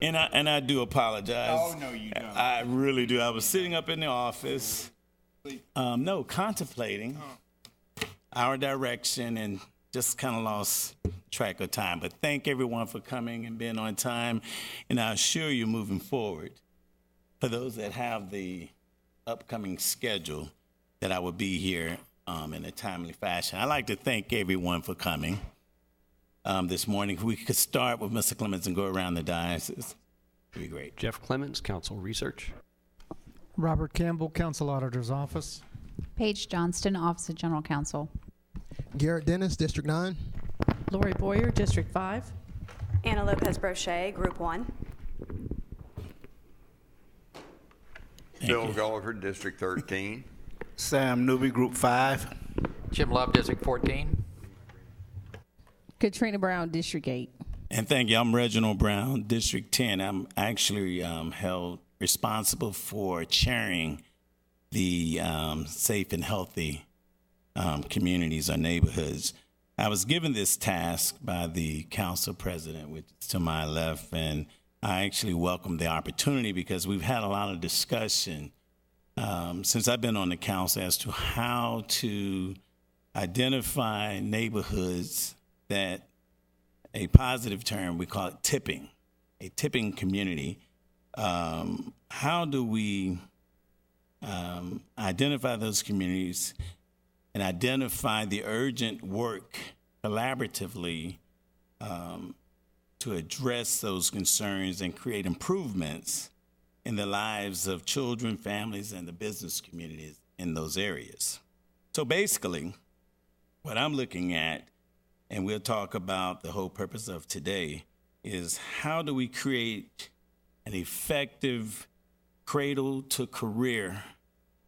And I do apologize. Oh, no, you don't. I really do. I was sitting up in the office, contemplating our direction and just kind of lost track of time. But thank everyone for coming and being on time. And I assure you, moving forward, for those that have the upcoming schedule, that I will be here in a timely fashion. I'd like to thank everyone for coming this morning. If we could start with Mr. Clements and go around the diocese, it'd be great. Jeff Clements, Council Research. Robert Campbell, Council Auditor's Office. Paige Johnston, Office of General Counsel. Garrett Dennis, District 9. Lori Boyer, District 5. Anna Lopez Brochet, Group 1. Bill Gulliver, District 13. Sam Newby, Group 5. Jim Love, District 14. Katrina Brown, District 8. And thank you. I'm Reginald Brown, District 10. I'm actually held responsible for chairing the Safe and Healthy Communities or Neighborhoods. I was given this task by the council president, which is to my left, and I actually welcome the opportunity because we've had a lot of discussion since I've been on the council as to how to identify neighborhoods that, a positive term, we call it tipping, a tipping community. How do we identify those communities and identify the urgent work collaboratively to address those concerns and create improvements in the lives of children, families, and the business communities in those areas? So basically, what I'm looking at, and we'll talk about the whole purpose of today, is how do we create an effective cradle to career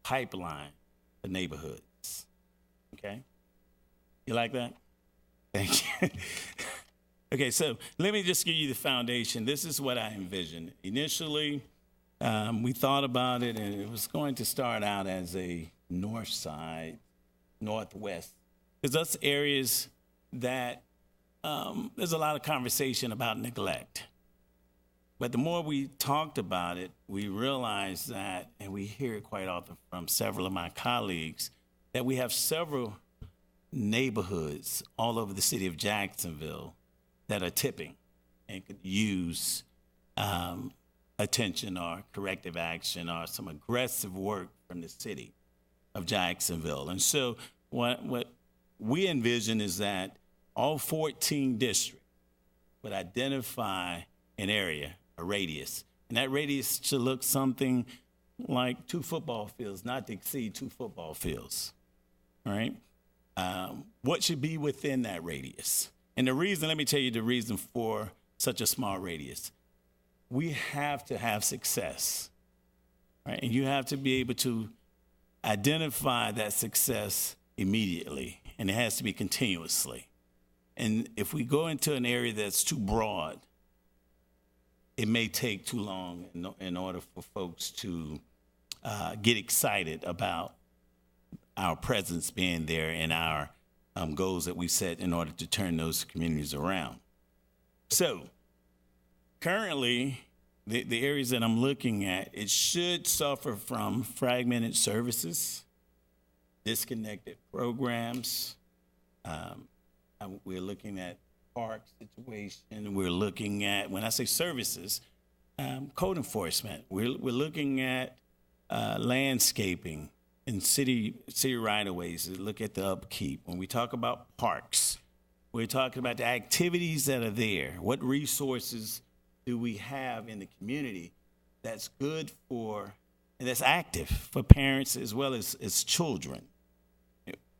pipeline for neighborhoods. Okay? You like that? Thank you. Okay, so let me just give you the foundation. This is what I envisioned. Initially, we thought about it, and it was going to start out as a north side, northwest, because that's areas that there's a lot of conversation about neglect. But the more we talked about it, we realized that, and we hear it quite often from several of my colleagues, that we have several neighborhoods all over the city of Jacksonville that are tipping and could use attention or corrective action or some aggressive work from the city of Jacksonville. And so what we envision is that all 14 districts would identify an area, a radius, and that radius should look something like 2 football fields, not to exceed 2 football fields, all right? What should be within that radius? And the reason, let me tell you the reason for such a small radius. We have to have success, right? And you have to be able to identify that success immediately, and it has to be continuously. And if we go into an area that's too broad, it may take too long in order for folks to get excited about our presence being there and our goals that we set in order to turn those communities around. So currently, the areas that I'm looking at, it should suffer from fragmented services, disconnected programs. We're looking at park situation. We're looking at, when I say services, code enforcement. We're looking at landscaping and city right-of-ways. Look at the upkeep. When we talk about parks, we're talking about the activities that are there. What resources do we have in the community that's good for, and that's active for parents as well as children?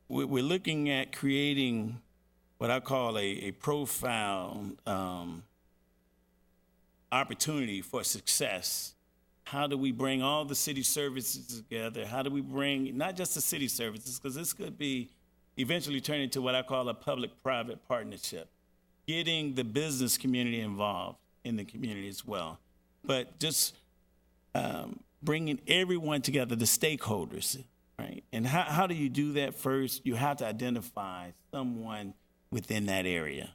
We're looking at creating what I call a profile opportunity for success. How do we bring all the city services together? How do we bring not just the city services, because this could be eventually turn into what I call a public-private partnership, getting the business community involved in the community as well, but just bringing everyone together, the stakeholders, right? And how do you do that? First, you have to identify someone within that area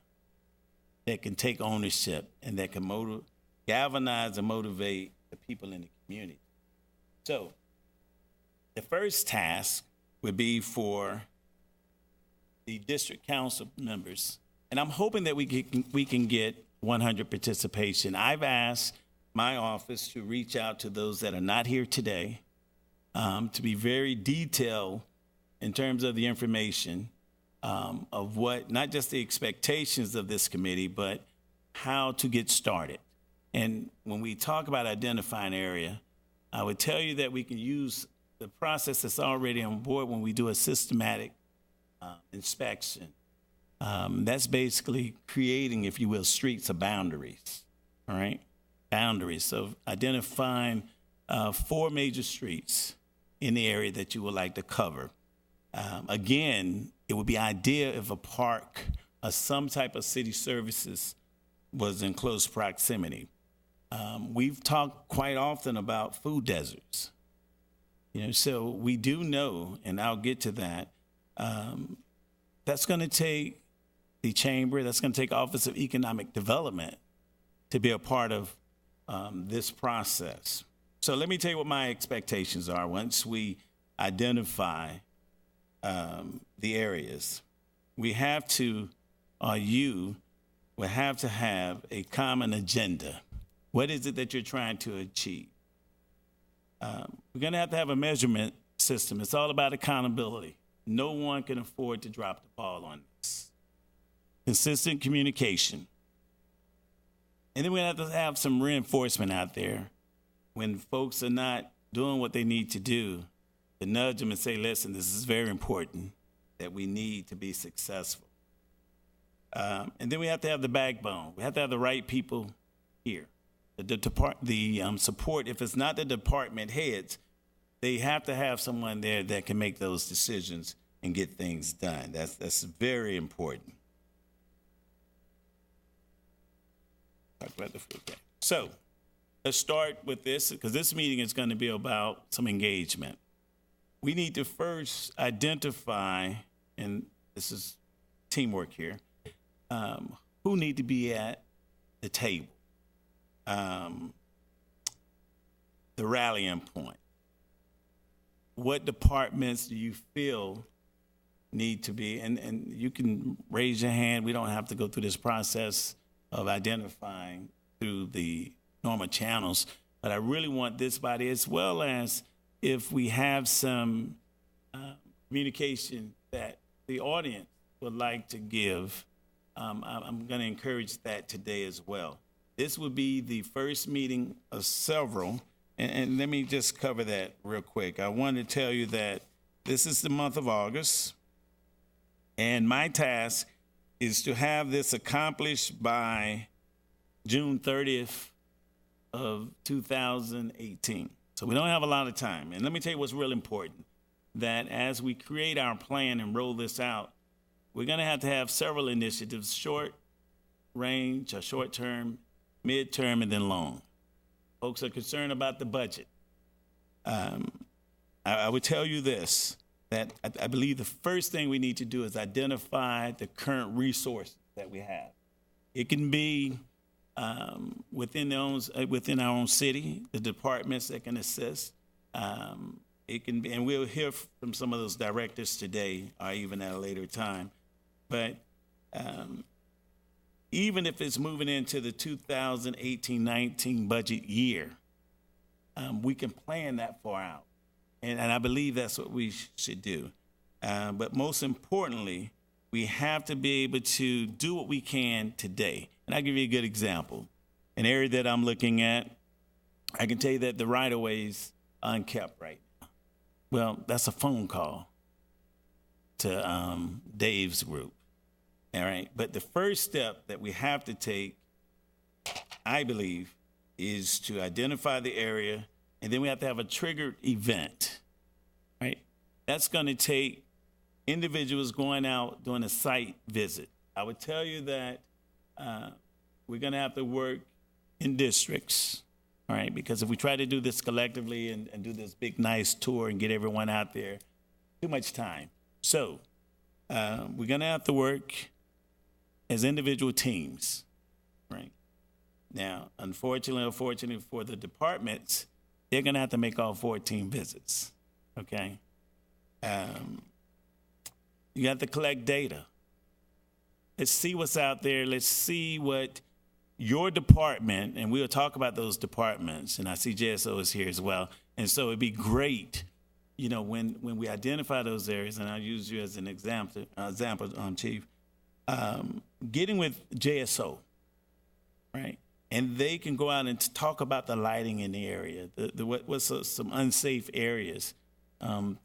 that can take ownership and that can galvanize and motivate the people in the community. So the first task would be for the district council members, and I'm hoping that we can get 100 participation. I've asked my office to reach out to those that are not here today, to be very detailed in terms of the information of what, not just the expectations of this committee, but how to get started. And when we talk about identifying area, I would tell you that we can use the process that's already on board when we do a systematic inspection. That's basically creating, if you will, streets of boundaries, all right? Boundaries. So identifying 4 major streets in the area that you would like to cover. Again, it would be ideal if a park or some type of city services was in close proximity. We've talked quite often about food deserts. So we do know, and I'll get to that, that's going to take the chamber, that's going to take Office of Economic Development to be a part of this process. So let me tell you what my expectations are once we identify the areas. We have to, or you will have to have a common agenda. What is it that you're trying to achieve? We're going to have a measurement system. It's all about accountability. No one can afford to drop the ball on this. Consistent communication. And then we have to have some reinforcement out there when folks are not doing what they need to do, to nudge them and say, listen, this is very important, that we need to be successful. And then we have to have the backbone. We have to have the right people here. The support, if it's not the department heads, they have to have someone there that can make those decisions and get things done. That's very important. So let's start with this, because this meeting is going to be about some engagement. We need to first identify, and this is teamwork here, who need to be at the table. The rallying point. What departments do you feel need to be, and you can raise your hand. We don't have to go through this process of identifying through the normal channels, but I really want this body, as well as if we have some communication that the audience would like to give, I'm going to encourage that today as well. This would be the first meeting of several, and let me just cover that real quick. I want to tell you that this is the month of August, and my task is to have this accomplished by June 30th of 2018. So we don't have a lot of time. And let me tell you what's real important, that as we create our plan and roll this out, we're going to have several initiatives, short range, or short term, mid-term, and then long. Folks are concerned about the budget. I would tell you this, that I believe the first thing we need to do is identify the current resources that we have. It can be within our own city, the departments that can assist. It can be, and we'll hear from some of those directors today or even at a later time. But even if it's moving into the 2018-19 budget year, we can plan that far out. And I believe that's what we should do. But most importantly, we have to be able to do what we can today. And I'll give you a good example. An area that I'm looking at, I can tell you that the right-of-ways are unkept right now. Well, that's a phone call to Dave's group. All right. But the first step that we have to take, I believe, is to identify the area, and then we have to have a triggered event, right? That's going to take individuals going out doing a site visit. I would tell you that we're going to have to work in districts, all right? Because if we try to do this collectively and do this big, nice tour and get everyone out there, too much time. So we're going to have to work as individual teams, right? Now, unfortunately or fortunately for the departments, they're going to have to make all 14 visits, okay? You have to collect data. Let's see what's out there. Let's see what your department, and we'll talk about those departments, and I see JSO is here as well. And so it'd be great, you know, when we identify those areas, and I'll use you as an example, Chief, getting with JSO, right? And they can go out and talk about the lighting in the area, what's some unsafe areas,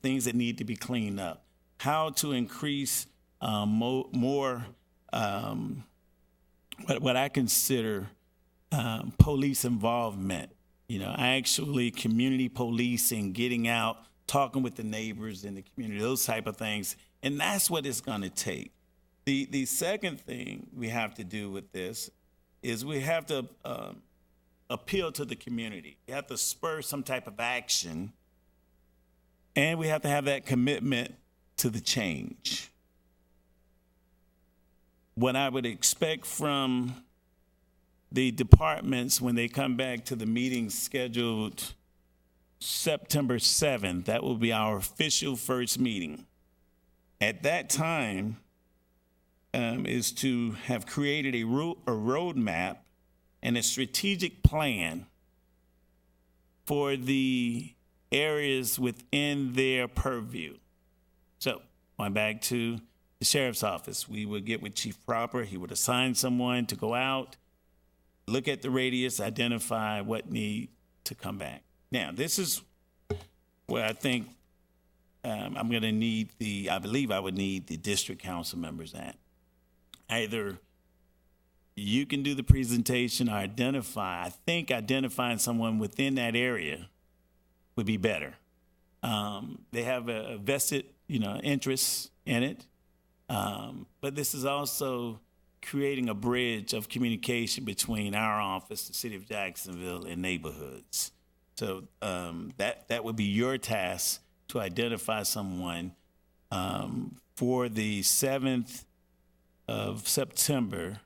things that need to be cleaned up, how to increase more what I consider police involvement. You know, actually community policing, getting out, talking with the neighbors in the community, those type of things. And that's what it's going to take. The second thing we have to do with this is we have to appeal to the community. We have to spur some type of action, and we have to have that commitment to the change. What I would expect from the departments when they come back to the meeting scheduled September 7th, that will be our official first meeting. At that time, is to have created a roadmap and a strategic plan for the areas within their purview. So, going back to the sheriff's office, we would get with Chief Proper. He would assign someone to go out, look at the radius, identify what need to come back. Now, this is where I think I'm going to need I believe I would need the district council members at. Either you can do the presentation or identifying identifying someone within that area would be better. They have a vested, interest in it. But this is also creating a bridge of communication between our office, the city of Jacksonville, and neighborhoods. So that would be your task to identify someone for the 7th of September,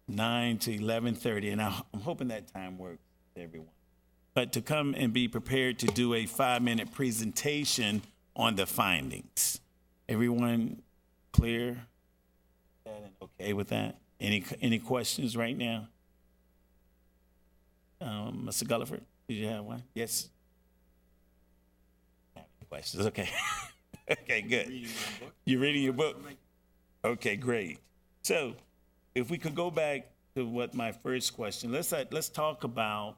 9 to 11:30, and I'm hoping that time works for everyone. But to come and be prepared to do a 5-minute presentation on the findings. Everyone clear and okay with that? Any questions right now? Mr. Gulliford, did you have one? Yes. Questions? Okay. Okay, good. You're reading your book? Okay, great. So, if we could go back to what my first question, let's talk about.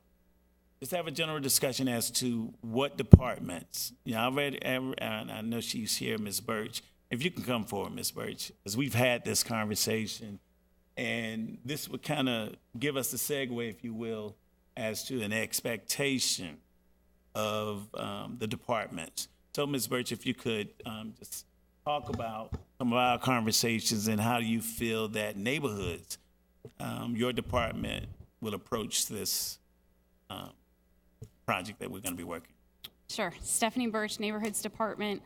Let's have a general discussion as to what departments. I know she's here, Ms. Birch. If you can come forward, Ms. Birch, because we've had this conversation, and this would kind of give us a segue, if you will, as to an expectation of the departments. So, Ms. Birch, if you could just talk about some of our conversations and how you feel that neighborhoods, your department, will approach this project that we're going to be working. Sure. Stephanie Birch, Neighborhoods Department.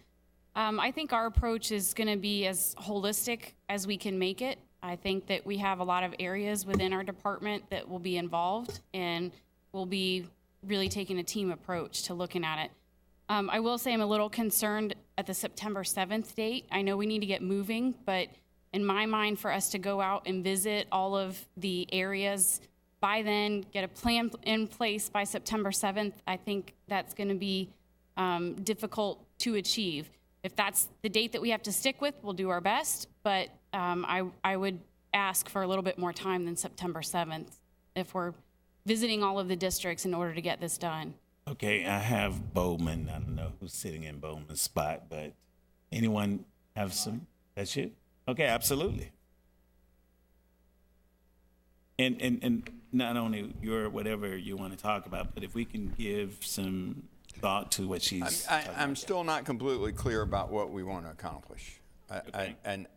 I think our approach is going to be as holistic as we can make it. I think that we have a lot of areas within our department that will be involved, and we'll be really taking a team approach to looking at it. I will say I'm a little concerned at the September 7th date. I know we need to get moving, but in my mind, for us to go out and visit all of the areas by then, get a plan in place by September 7th, I think that's going to be difficult to achieve. If that's the date that we have to stick with, we'll do our best, but I would ask for a little bit more time than September 7th if we're visiting all of the districts in order to get this done. Okay, I have Bowman. I don't know who's sitting in Bowman's spot, but anyone have some? That's you? Okay, absolutely. And not only your whatever you want to talk about, but if we can give some thought to what she's I'm still not completely clear about what we want to accomplish. Okay. And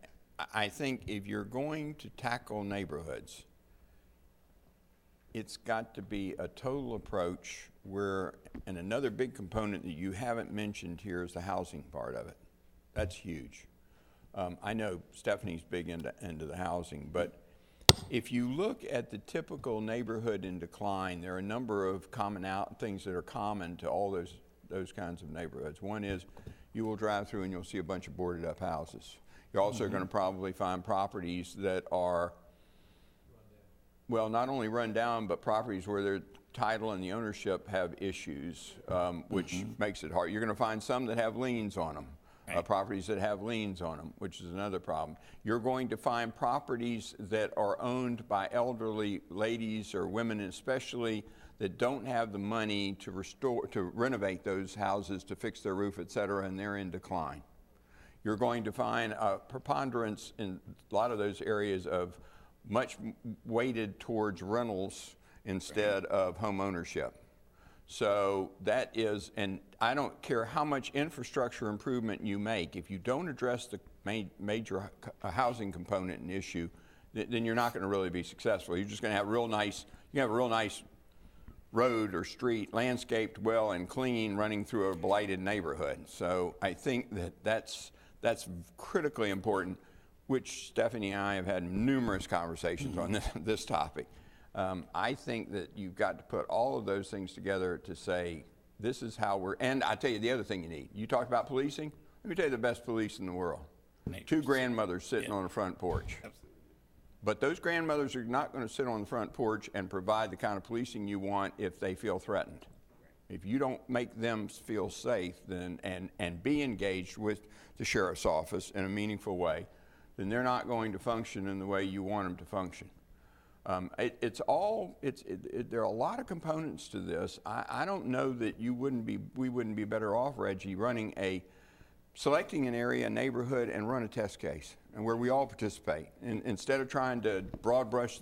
I think if you're going to tackle neighborhoods, it's got to be a total approach where, and another big component that you haven't mentioned here is the housing part of it. That's huge. I know Stephanie's big into the housing, but If you look at the typical neighborhood in decline, there are a number of things that are common to all those kinds of neighborhoods. One is you will drive through and you'll see a bunch of boarded up houses. You're also going to probably find properties that are, well, not only run down, but properties where their title and the ownership have issues, which makes it hard. You're going to find some that have liens on them. Properties that have liens on them, which is another problem. You're going to find properties that are owned by elderly ladies or women especially that don't have the money to renovate those houses, to fix their roof, et cetera, and they're in decline. You're going to find a preponderance in a lot of those areas of much weighted towards rentals instead of home ownership. So that is, and I don't care how much infrastructure improvement you make, if you don't address the major housing component and issue, then you're not going to really be successful. You're just going to have a real nice road or street, landscaped well and clean, running through a blighted neighborhood. So I think that's critically important, which Stephanie and I have had numerous conversations on this topic. I think that you've got to put all of those things together to say, this is how and I tell you the other thing you need. You talked about policing. Let me tell you the best police in the world. Two grandmothers sitting on the front porch. Absolutely. But those grandmothers are not going to sit on the front porch and provide the kind of policing you want if they feel threatened. If you don't make them feel safe and be engaged with the sheriff's office in a meaningful way, then they're not going to function in the way you want them to function. There are a lot of components to this. I don't know that we wouldn't be better off, Reggie, selecting an area, a neighborhood, and run a test case, and where we all participate. Instead of trying to broad brush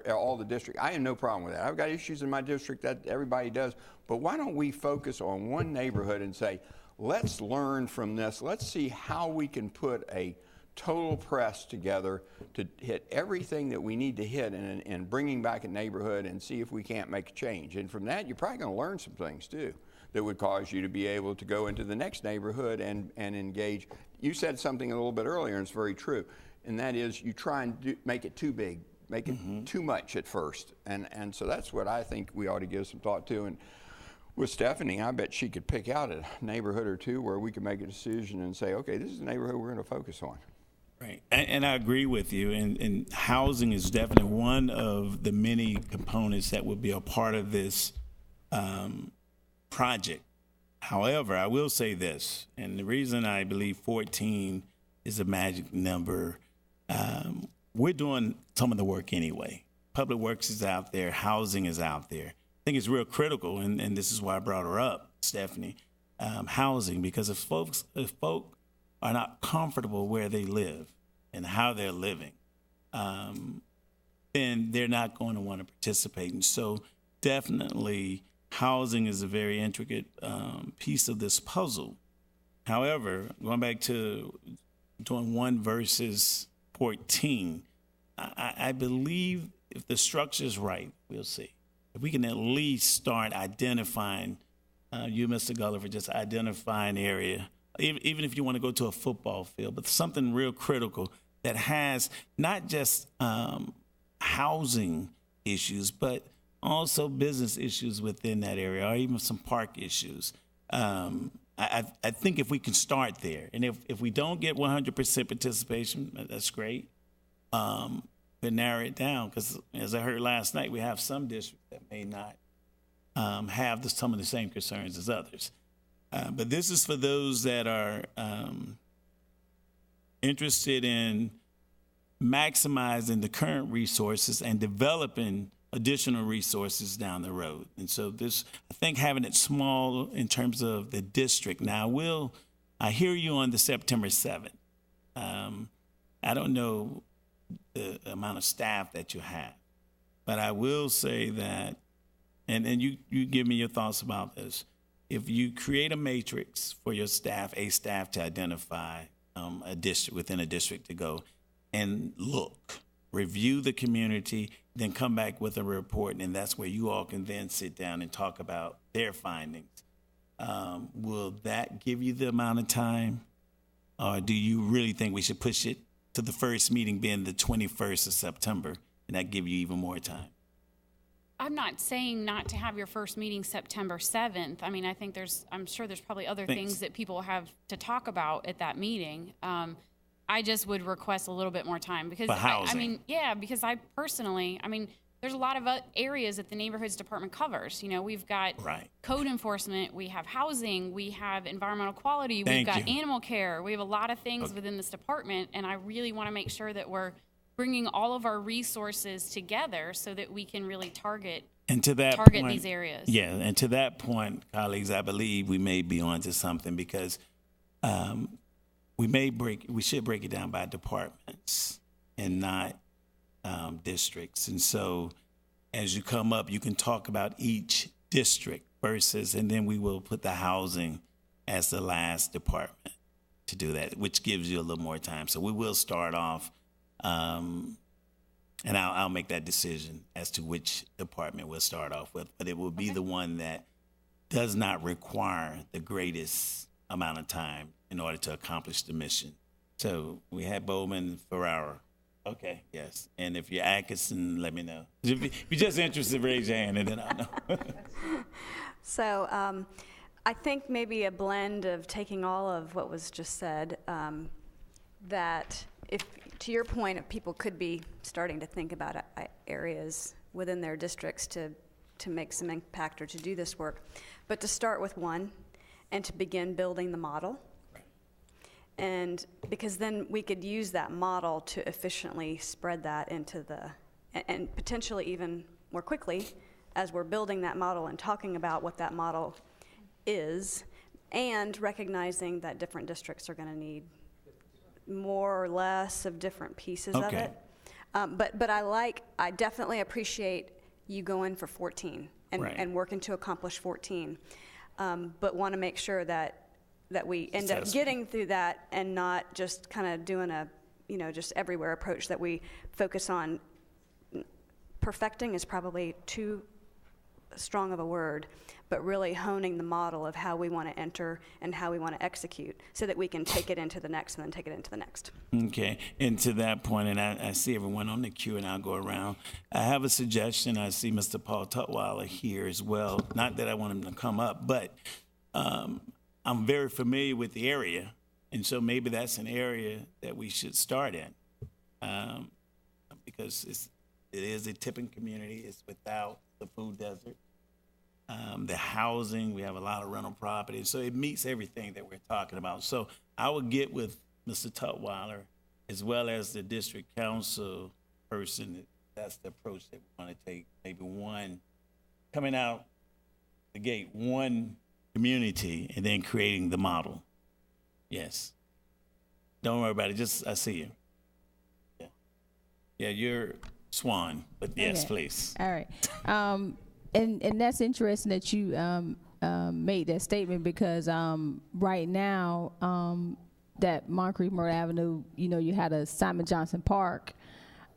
all the district. I have no problem with that. I've got issues in my district that everybody does, but why don't we focus on one neighborhood and say, let's learn from this. Let's see how we can put a total press together to hit everything that we need to hit in bringing back a neighborhood and see if we can't make a change. And from that, you're probably going to learn some things too that would cause you to be able to go into the next neighborhood and engage. You said something a little bit earlier, and it's very true, and that is you try and make it too big, make it too much at first. And so that's what I think we ought to give some thought to. And with Stephanie, I bet she could pick out a neighborhood or two where we can make a decision and say, okay, this is the neighborhood we're going to focus on. Right, and I agree with you, and housing is definitely one of the many components that would be a part of this project. However, I will say this, and the reason I believe 14 is a magic number, we're doing some of the work anyway. Public Works is out there, housing is out there. I think it's real critical, and this is why I brought her up, Stephanie, housing, because if folk are not comfortable where they live and how they're living, then they're not going to want to participate. And so definitely housing is a very intricate piece of this puzzle. However, going back to doing 1 versus 14, I believe if the structure is right, we'll see. If we can at least start identifying, you, Mr. Gulliver, just identifying area, even if you want to go to a football field, but something real critical that has not just housing issues, but also business issues within that area, or even some park issues. I think if we can start there, and if we don't get 100% participation, that's great. But narrow it down, because as I heard last night, we have some districts that may not have some of the same concerns as others. But this is for those that are interested in maximizing the current resources and developing additional resources down the road. And so this, I think having it small in terms of the district. Now, I hear you on the September 7th. I don't know the amount of staff that you have, but I will say that, and you give me your thoughts about this. If you create a matrix for your staff, to identify a district within a district to go and review the community, then come back with a report, and that's where you all can then sit down and talk about their findings. Will that give you the amount of time, or do you really think we should push it to the first meeting being the 21st of September and that give you even more time. I'm not saying not to have your first meeting September 7th. I mean, I'm sure there's probably other things that people have to talk about at that meeting. I just would request a little bit more time because For housing. because I personally, there's a lot of areas that the neighborhoods department covers. We've got code enforcement, we have housing, we have environmental quality, we've got animal care. We have a lot of things within this department, and I really want to make sure that we're bringing all of our resources together so that we can really target these areas. Yeah, and to that point, colleagues, I believe we may be onto something because we should break it down by departments and not districts. And so as you come up, you can talk about each district and then we will put the housing as the last department to do that, which gives you a little more time. So we will start off, and I'll make that decision as to which department we'll start off with, but it will be the one that does not require the greatest amount of time in order to accomplish the mission. So we had Bowman, Ferrara. Okay, yes. And if you're Atkinson, let me know. If you're just interested, raise your hand and then I'll know. So I think maybe a blend of taking all of what was just said, that if, to your point, if people could be starting to think about areas within their districts to make some impact or to do this work, but to start with one and to begin building the model. And because then we could use that model to efficiently spread that into and potentially even more quickly as we're building that model and talking about what that model is, and recognizing that different districts are going to need more or less of different pieces of it. But I definitely appreciate you going for 14 and working to accomplish 14, but want to make sure that we end up getting through that and not just kind of doing a, just everywhere approach, that we focus on. Perfecting is probably too strong of a word, but really honing the model of how we want to enter and how we want to execute so that we can take it into the next and then take it into the next. Okay, and to that point, and I see everyone on the queue and I'll go around. I have a suggestion. I see Mr. Paul Tutwiler here as well. Not that I want him to come up, but I'm very familiar with the area, and so maybe that's an area that we should start in, because it is a tipping community. It's without the food desert. The housing, we have a lot of rental property, so it meets everything that we're talking about. So I will get with Mr. Tutwiler as well as the district council person. That's the approach that we want to take. Maybe one coming out the gate, one community, and then creating the model. Yes. Don't worry about it. I see you. Yeah, you're Swan, but yes, please. All right. And that's interesting that you made that statement, because right now that Moncrief Murray Avenue, you had a Simon Johnson Park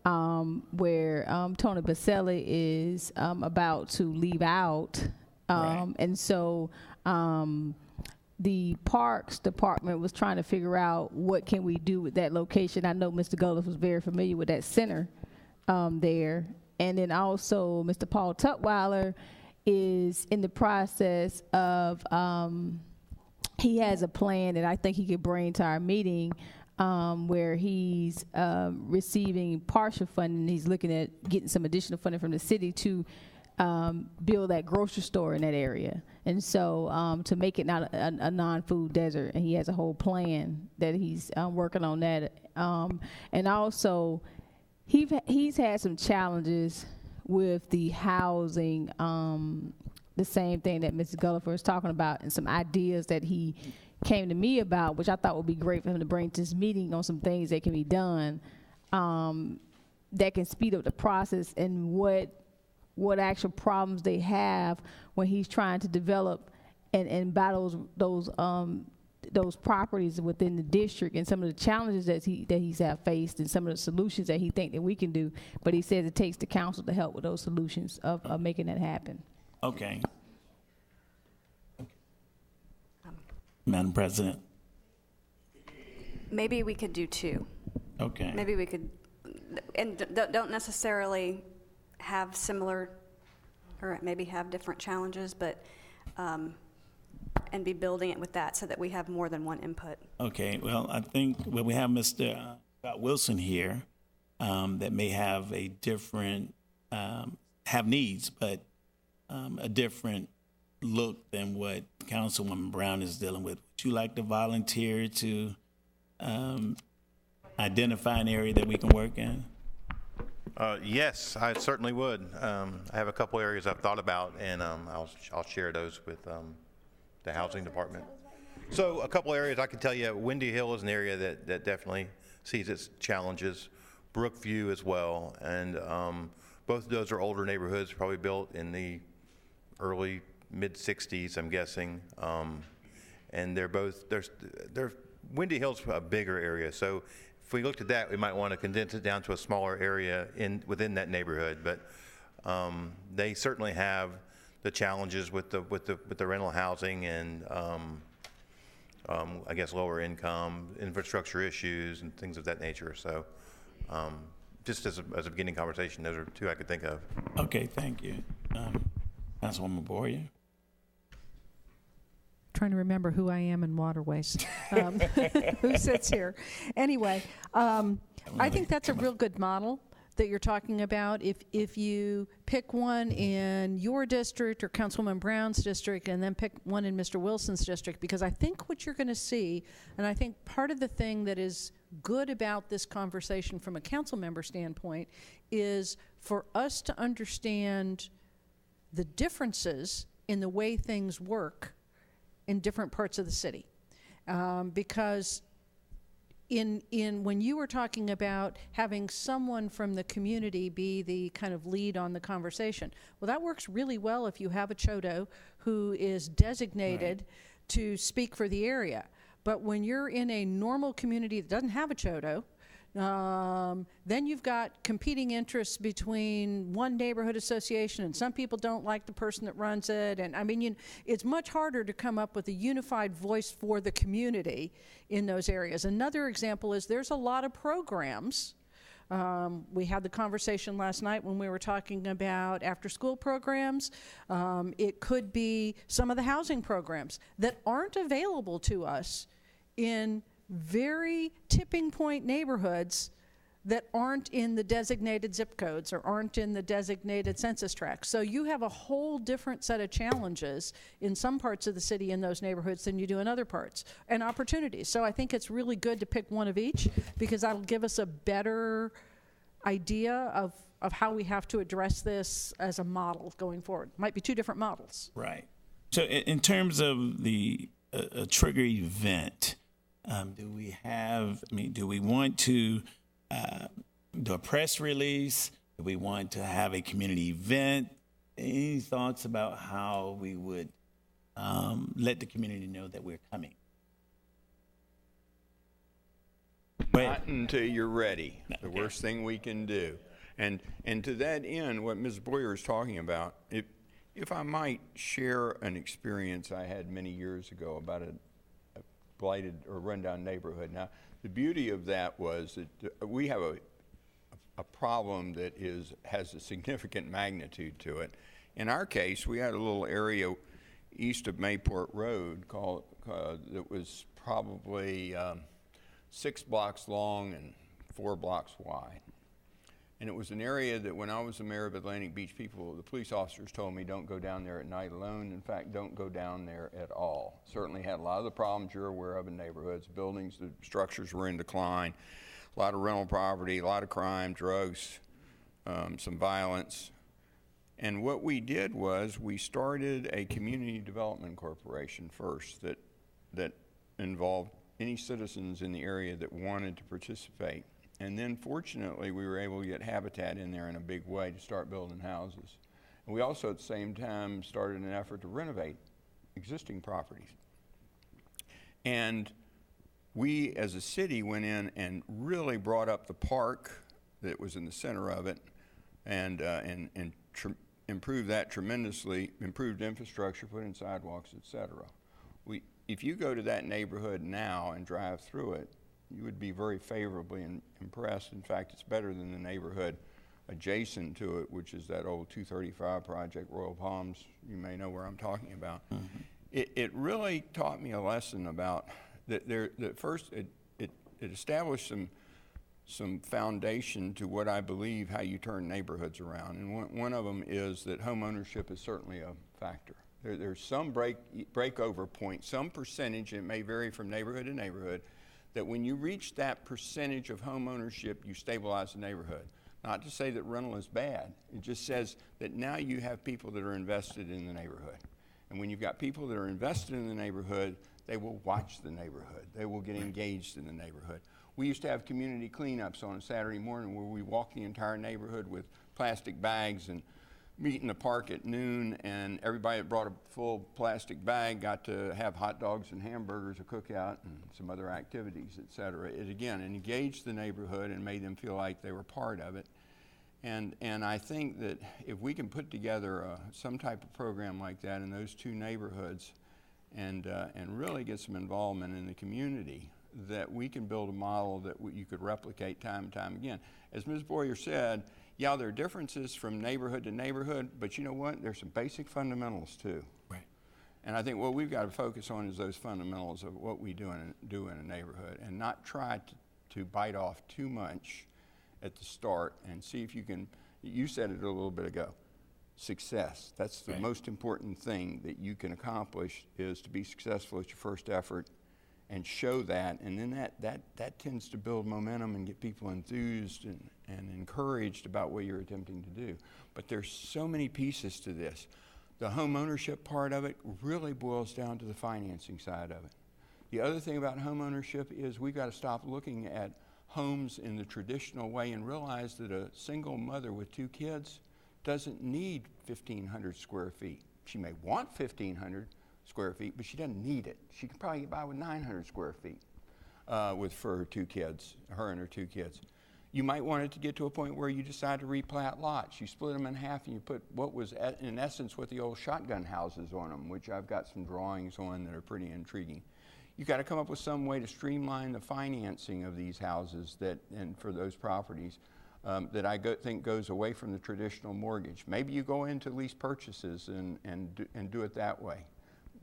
where Tony Baselli is about to leave out. And so the Parks Department was trying to figure out what can we do with that location. I know Mr. Gullis was very familiar with that center there. And then also Mr. Paul Tutwiler is in the process of, he has a plan that I think he could bring to our meeting where he's receiving partial funding. He's looking at getting some additional funding from the city to build that grocery store in that area. And so to make it not a non-food desert, and he has a whole plan that he's working on that. And also he's had some challenges with the housing, the same thing that Mrs. Gulliver was talking about, and some ideas that he came to me about, which I thought would be great for him to bring to this meeting on some things that can be done that can speed up the process, and what actual problems they have when he's trying to develop and buy those properties within the district, and some of the challenges that he's faced, and some of the solutions that he think that we can do. But he says it takes the council to help with those solutions of making that happen. Okay. Madam President. Maybe we could do two. Okay. Maybe we could, don't necessarily have similar, or maybe have different challenges, but, and be building it with that so that we have more than one input. Okay, well, I think we have Mr. Scott Wilson here that may have a different, have needs, but a different look than what Councilwoman Brown is dealing with. Would you like to volunteer to identify an area that we can work in? Yes, I certainly would. I have a couple areas I've thought about, and I'll share those with the housing department. So a couple areas I can tell you, Windy Hill is an area that definitely sees its challenges. Brookview as well, and both of those are older neighborhoods, probably built in the early mid-60s, I'm guessing. And they're both, Windy Hill's a bigger area, so if we looked at that, we might want to condense it down to a smaller area within that neighborhood. But they certainly have the challenges with the rental housing and I guess lower income, infrastructure issues, and things of that nature. So just as a beginning conversation, those are two I could think of. Okay, thank you. Councilwoman Boyer. Trying to remember who I am in waterways, who sits here. Anyway, I think that's a real good model that you're talking about. If you pick one in your district or Councilwoman Brown's district and then pick one in Mr. Wilson's district, because I think what you're going to see, and I think part of the thing that is good about this conversation from a council member standpoint is for us to understand the differences in the way things work in different parts of the city. Because when you were talking about having someone from the community be the kind of lead on the conversation, well, that works really well if you have a CHODO who is designated to speak for the area. But when you're in a normal community that doesn't have a CHODO, then you've got competing interests between one neighborhood association, and some people don't like the person that runs it. And I mean, it's much harder to come up with a unified voice for the community in those areas. Another example is there's a lot of programs. We had the conversation last night when we were talking about after-school programs. It could be some of the housing programs that aren't available to us in very tipping point neighborhoods that aren't in the designated zip codes or aren't in the designated census tracts. So you have a whole different set of challenges in some parts of the city in those neighborhoods than you do in other parts, and opportunities. So I think it's really good to pick one of each, because that'll give us a better idea of how we have to address this as a model going forward. Might be two different models. Right. So in terms of the trigger event, do we want to do a press release? Do we want to have a community event? Any thoughts about how we would let the community know that we're coming? Not until you're ready. The worst thing we can do. And to that end, what Ms. Boyer is talking about, if I might share an experience I had many years ago about a blighted or rundown neighborhood. Now, the beauty of that was that we have a problem that has a significant magnitude to it. In our case, we had a little area east of Mayport Road that was probably 6 blocks long and 4 blocks wide. And it was an area that when I was the mayor of Atlantic Beach, the police officers told me don't go down there at night alone. In fact, don't go down there at all. Certainly had a lot of the problems you're aware of in neighborhoods. Buildings, the structures were in decline, a lot of rental property, a lot of crime, drugs, some violence. And what we did was we started a community development corporation first that involved any citizens in the area that wanted to participate. And then fortunately, we were able to get Habitat in there in a big way to start building houses. And we also at the same time started an effort to renovate existing properties. And we as a city went in and really brought up the park that was in the center of it and improved that tremendously, improved infrastructure, put in sidewalks, et cetera. If you go to that neighborhood now and drive through it, you would be very favorably impressed. In fact, it's better than the neighborhood adjacent to it, which is that old 235 project, Royal Palms. You may know where I'm talking about. Mm-hmm. It really taught me a lesson about that first it established some foundation to what I believe how you turn neighborhoods around. And one of them is that home ownership is certainly a factor. There's some breakover point, some percentage, it may vary from neighborhood to neighborhood, that when you reach that percentage of home ownership, you stabilize the neighborhood. Not to say that rental is bad. It just says that now you have people that are invested in the neighborhood. And when you've got people that are invested in the neighborhood, they will watch the neighborhood. They will get engaged in the neighborhood. We used to have community cleanups on a Saturday morning where we walked the entire neighborhood with plastic bags and meet in the park at noon, and everybody that brought a full plastic bag got to have hot dogs and hamburgers, a cookout, and some other activities, et cetera. It again engaged the neighborhood and made them feel like they were part of it. And I think that if we can put together some type of program like that in those two neighborhoods and really get some involvement in the community, that we can build a model that you could replicate time and time again. As Ms. Boyer said, yeah, there are differences from neighborhood to neighborhood, but you know what? There's some basic fundamentals too. Right. And I think what we've got to focus on is those fundamentals of what we do in a neighborhood, and not try to bite off too much at the start and see if you can, you said it a little bit ago, success. That's the most important thing that you can accomplish, is to be successful at your first effort and show that, and then that tends to build momentum and get people enthused and encouraged about what you're attempting to do. But there's so many pieces to this. The home ownership part of it really boils down to the financing side of it. The other thing about home ownership is we've got to stop looking at homes in the traditional way and realize that a single mother with 2 kids doesn't need 1,500 square feet. She may want 1,500 square feet, but she doesn't need it. She can probably get by with 900 square feet for her 2 kids, her and her 2 kids. You might want it to get to a point where you decide to replat lots. You split them in half and you put what was in essence what the old shotgun houses on them, which I've got some drawings on that are pretty intriguing. You've got to come up with some way to streamline the financing of these houses and for those properties that I think goes away from the traditional mortgage. Maybe you go into lease purchases and do it that way.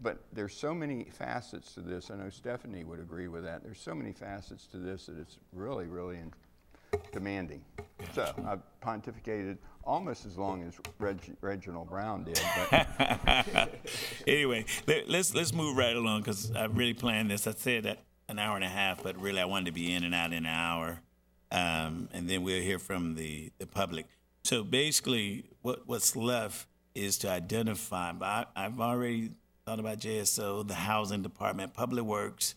But there's so many facets to this. I know Stephanie would agree with that. There's so many facets to this that it's really, really demanding. So I've pontificated almost as long as Reginald Brown did. But anyway, let's move right along, because I really planned this. I said that an hour and a half, but really I wanted to be in and out in an hour, and then we'll hear from the public. So basically, what's left is to identify. But I've already thought about JSO, the Housing Department, Public Works,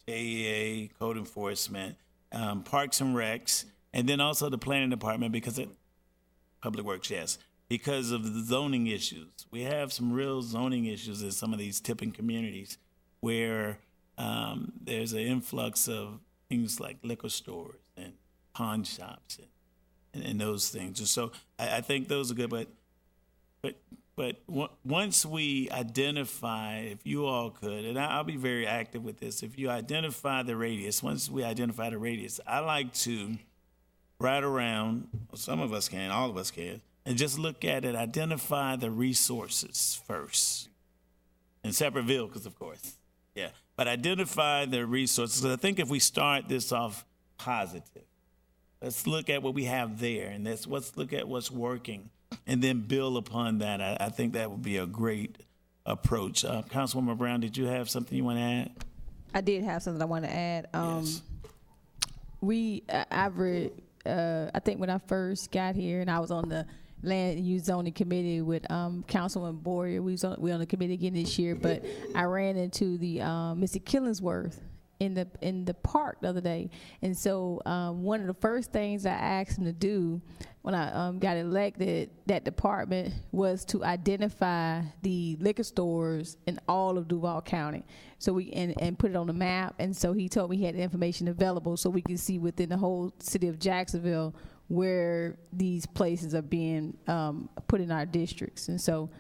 JEA, Code Enforcement, Parks and Recs, and then also the Planning Department, because Public Works, yes, because of the zoning issues. We have some real zoning issues in some of these tipping communities where there's an influx of things like liquor stores and pawn shops and those things. And so I think those are good, but once we identify, if you all could, and I'll be very active with this, if you identify the radius, once we identify the radius, I like to ride around, some of us can, all of us can, and just look at it, identify the resources first. In separate vehicles, of course, yeah. But identify the resources, because I think if we start this off positive, let's look at what we have there, and let's look at what's working, and then build upon that. I think that would be a great approach. Councilwoman Brown, did you have something you want to add? I did have something I want to add. Yes. I've read, I think when I first got here, and I was on the Land Use Zoning Committee with Councilman Boyer. We on the committee again this year, but I ran into the Mr. Killingsworth in the park the other day, and so one of the first things I asked him to do when I got elected, that department, was to identify the liquor stores in all of Duval County, so we and put it on the map. And so he told me he had the information available, so we could see within the whole city of Jacksonville where these places are being put in our districts. And so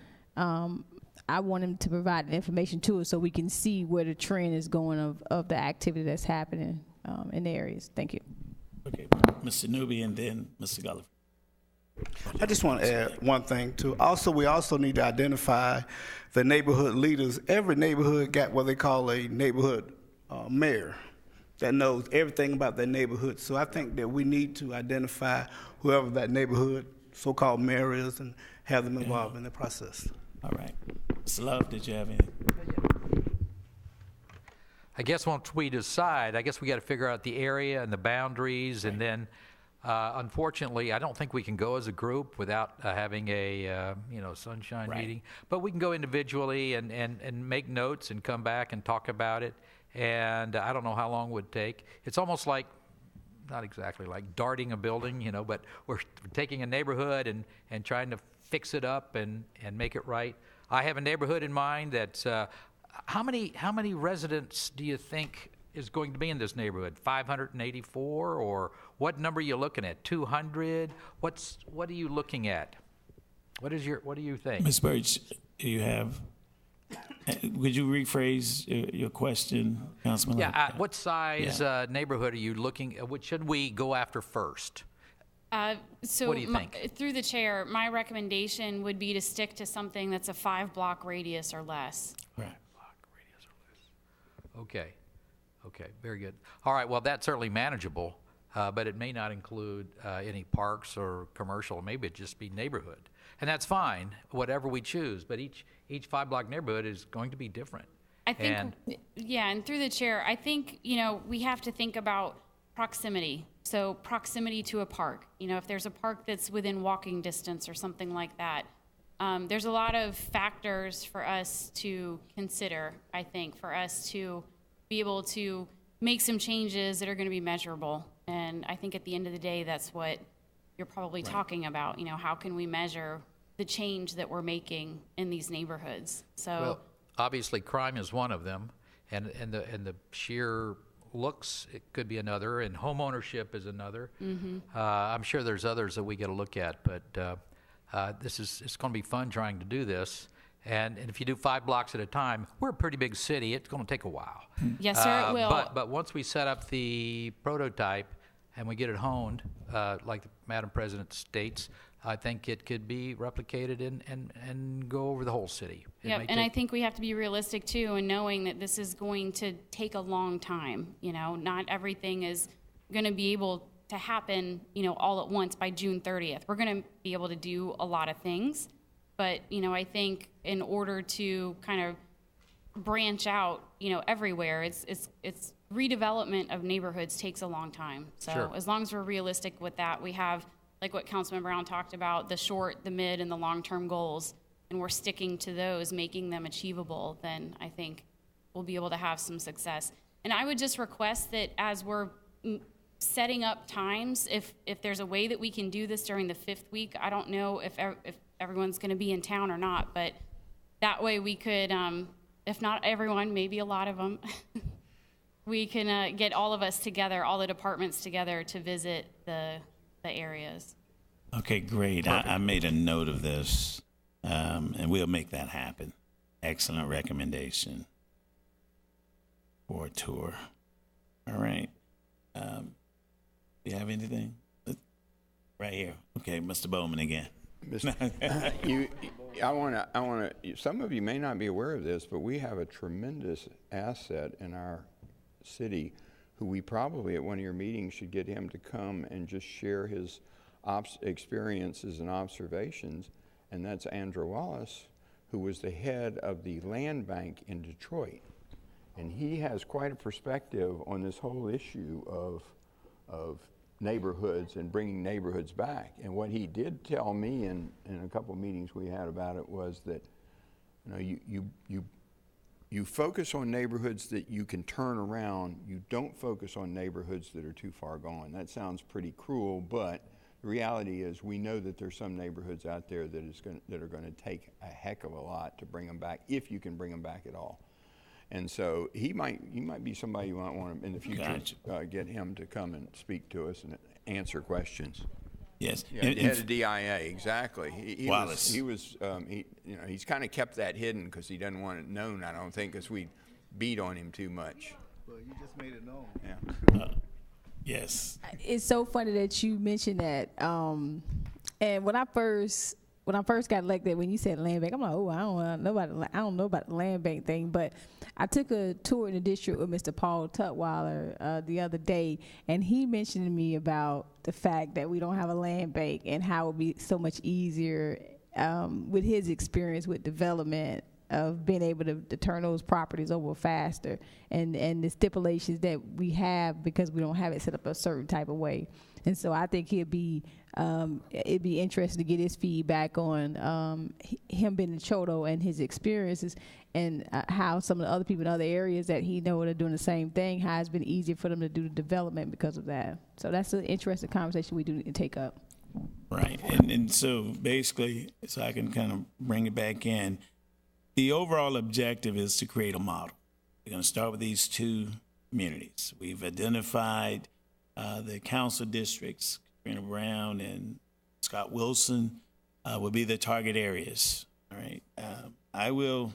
I want him to provide the information to us so we can see where the trend is going of the activity that's happening in the areas. Thank you. Okay, Mr. Newby and then Mr. Gulliver. I just want to add one thing too. We also need to identify the neighborhood leaders. Every neighborhood got what they call a neighborhood mayor that knows everything about their neighborhood. So I think that we need to identify whoever that neighborhood so-called mayor is and have them involved in the process. All right. Mr. Love, did you have anything? I guess once we decide, I guess we got to figure out the area and the boundaries, and then, unfortunately, I don't think we can go as a group without having a sunshine meeting. But we can go individually and make notes and come back and talk about it. And I don't know how long it would take. It's almost like, not exactly like darting a building, but we're taking a neighborhood and trying to fix it up and make it right. I have a neighborhood in mind that's, how many residents do you think is going to be in this neighborhood? 584, or what number are you looking at? 200? What are you looking at? What do you think? Ms. Birch, do you have? Would you rephrase your question, Councilman? Yeah. What size neighborhood are you looking? What should we go after first? So what do you think? Through the chair, my recommendation would be to stick to something that's a 5-block radius or less. Right. 5-block radius or less. Okay. Very good. All right. Well, that's certainly manageable, but it may not include any parks or commercial. Maybe it just be neighborhood, and that's fine. Whatever we choose, but each 5-block neighborhood is going to be different. I think, and through the chair, I think we have to think about proximity. So proximity to a park. If there's a park that's within walking distance or something like that, there's a lot of factors for us to consider, I think, for us to be able to make some changes that are going to be measurable. And I think at the end of the day, that's what you're probably talking about. How can we measure the change that we're making in these neighborhoods? So well, obviously crime is one of them, and the sheer looks, it could be another, and home ownership is another. I'm sure there's others that we got to look at, but it's going to be fun trying to do this. And if you do 5 blocks at a time, we're a pretty big city. It's going to take a while. Yes, sir, it will. But once we set up the prototype and we get it honed, like the Madam President states, I think it could be replicated and go over the whole city. Yeah, and I think we have to be realistic too, in knowing that this is going to take a long time. Not everything is going to be able to happen, all at once by June 30th. We're going to be able to do a lot of things, but I think in order to kind of branch out, everywhere, it's redevelopment of neighborhoods takes a long time. So as long as we're realistic with that, we have, like what Councilman Brown talked about, the short, the mid, and the long-term goals, and we're sticking to those, making them achievable, then I think we'll be able to have some success. And I would just request that as we're setting up times, if there's a way that we can do this during the 5th week, I don't know if everyone's going to be in town or not, but that way we could, if not everyone, maybe a lot of them, we can get all of us together, all the departments together to visit the areas. Okay, great. I made a note of this, and we'll make that happen. Excellent recommendation for a tour. All right. Do you have anything? Right here. Okay, Mr. Bowman again. I want to. Some of you may not be aware of this, but we have a tremendous asset in our city, who we probably at one of your meetings should get him to come and just share his experiences and observations, and that's Andrew Wallace, who was the head of the land bank in Detroit, and he has quite a perspective on this whole issue of neighborhoods and bringing neighborhoods back. And what he did tell me in a couple of meetings we had about it was that you focus on neighborhoods that you can turn around. You don't focus on neighborhoods that are too far gone. That sounds pretty cruel, but the reality is we know that there's some neighborhoods out there that are going to take a heck of a lot to bring them back, if you can bring them back at all. And so he might be somebody you might want to, in the future, get him to come and speak to us and answer questions. Yes. Yeah, the head of DIA, exactly. He Wallace. He's kind of kept that hidden because he doesn't want it known, I don't think, because we beat on him too much. Well, you just made it known. Yeah. Yes. It's so funny that you mentioned that. And when I first got elected, when you said land bank, I'm like, oh, I don't know about the land bank thing. But I took a tour in the district with Mr. Paul Tutwiler the other day, and he mentioned to me about the fact that we don't have a land bank and how it would be so much easier with his experience with development of being able to turn those properties over faster, and the stipulations that we have because we don't have it set up a certain type of way. And so I think it'd be interesting to get his feedback on him being in Choto and his experiences, and how some of the other people in other areas that he know are doing the same thing, how it's been easier for them to do the development because of that. So that's an interesting conversation we do need to take up. Right. And so basically, so I can kind of bring it back in, the overall objective is to create a model. We're going to start with these two communities. We've identified the council districts. Katrina Brown and Scott Wilson will be the target areas. All right. I will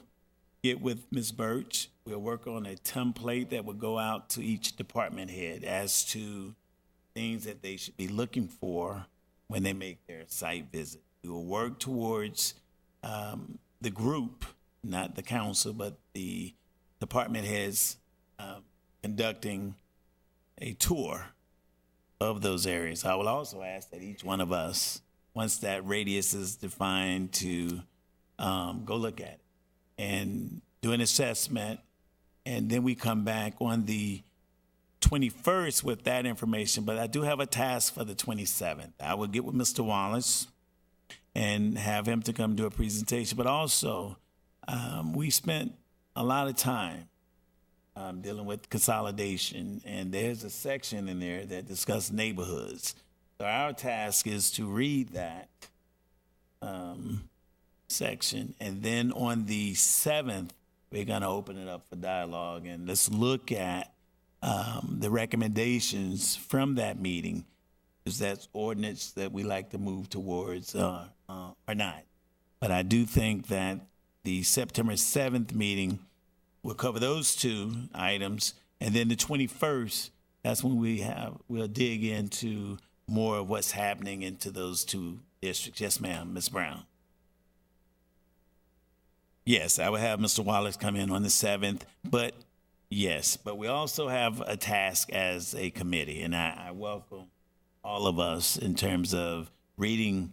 get with Ms. Birch. We'll work on a template that will go out to each department head as to things that they should be looking for when they make their site visit. We will work towards the group, not the council, but the department heads conducting a tour of those areas. I will also ask that each one of us, once that radius is defined, to go look at it and do an assessment, and then we come back on the 21st with that information. But I do have a task for the 27th. I will get with Mr. Wallace and have him to come do a presentation, but also we spent a lot of time dealing with consolidation, and there's a section in there that discusses neighborhoods. So our task is to read that section, and then on the 7th, we're going to open it up for dialogue, and let's look at the recommendations from that meeting, because that's ordinance that we like to move towards or not. But I do think that the September 7th meeting will cover those two items, and then the 21st, that's when we'll dig into more of what's happening into those two districts. Yes, ma'am, Ms. Brown. Yes, I will have Mr. Wallace come in on the 7th, but we also have a task as a committee, and I welcome all of us in terms of reading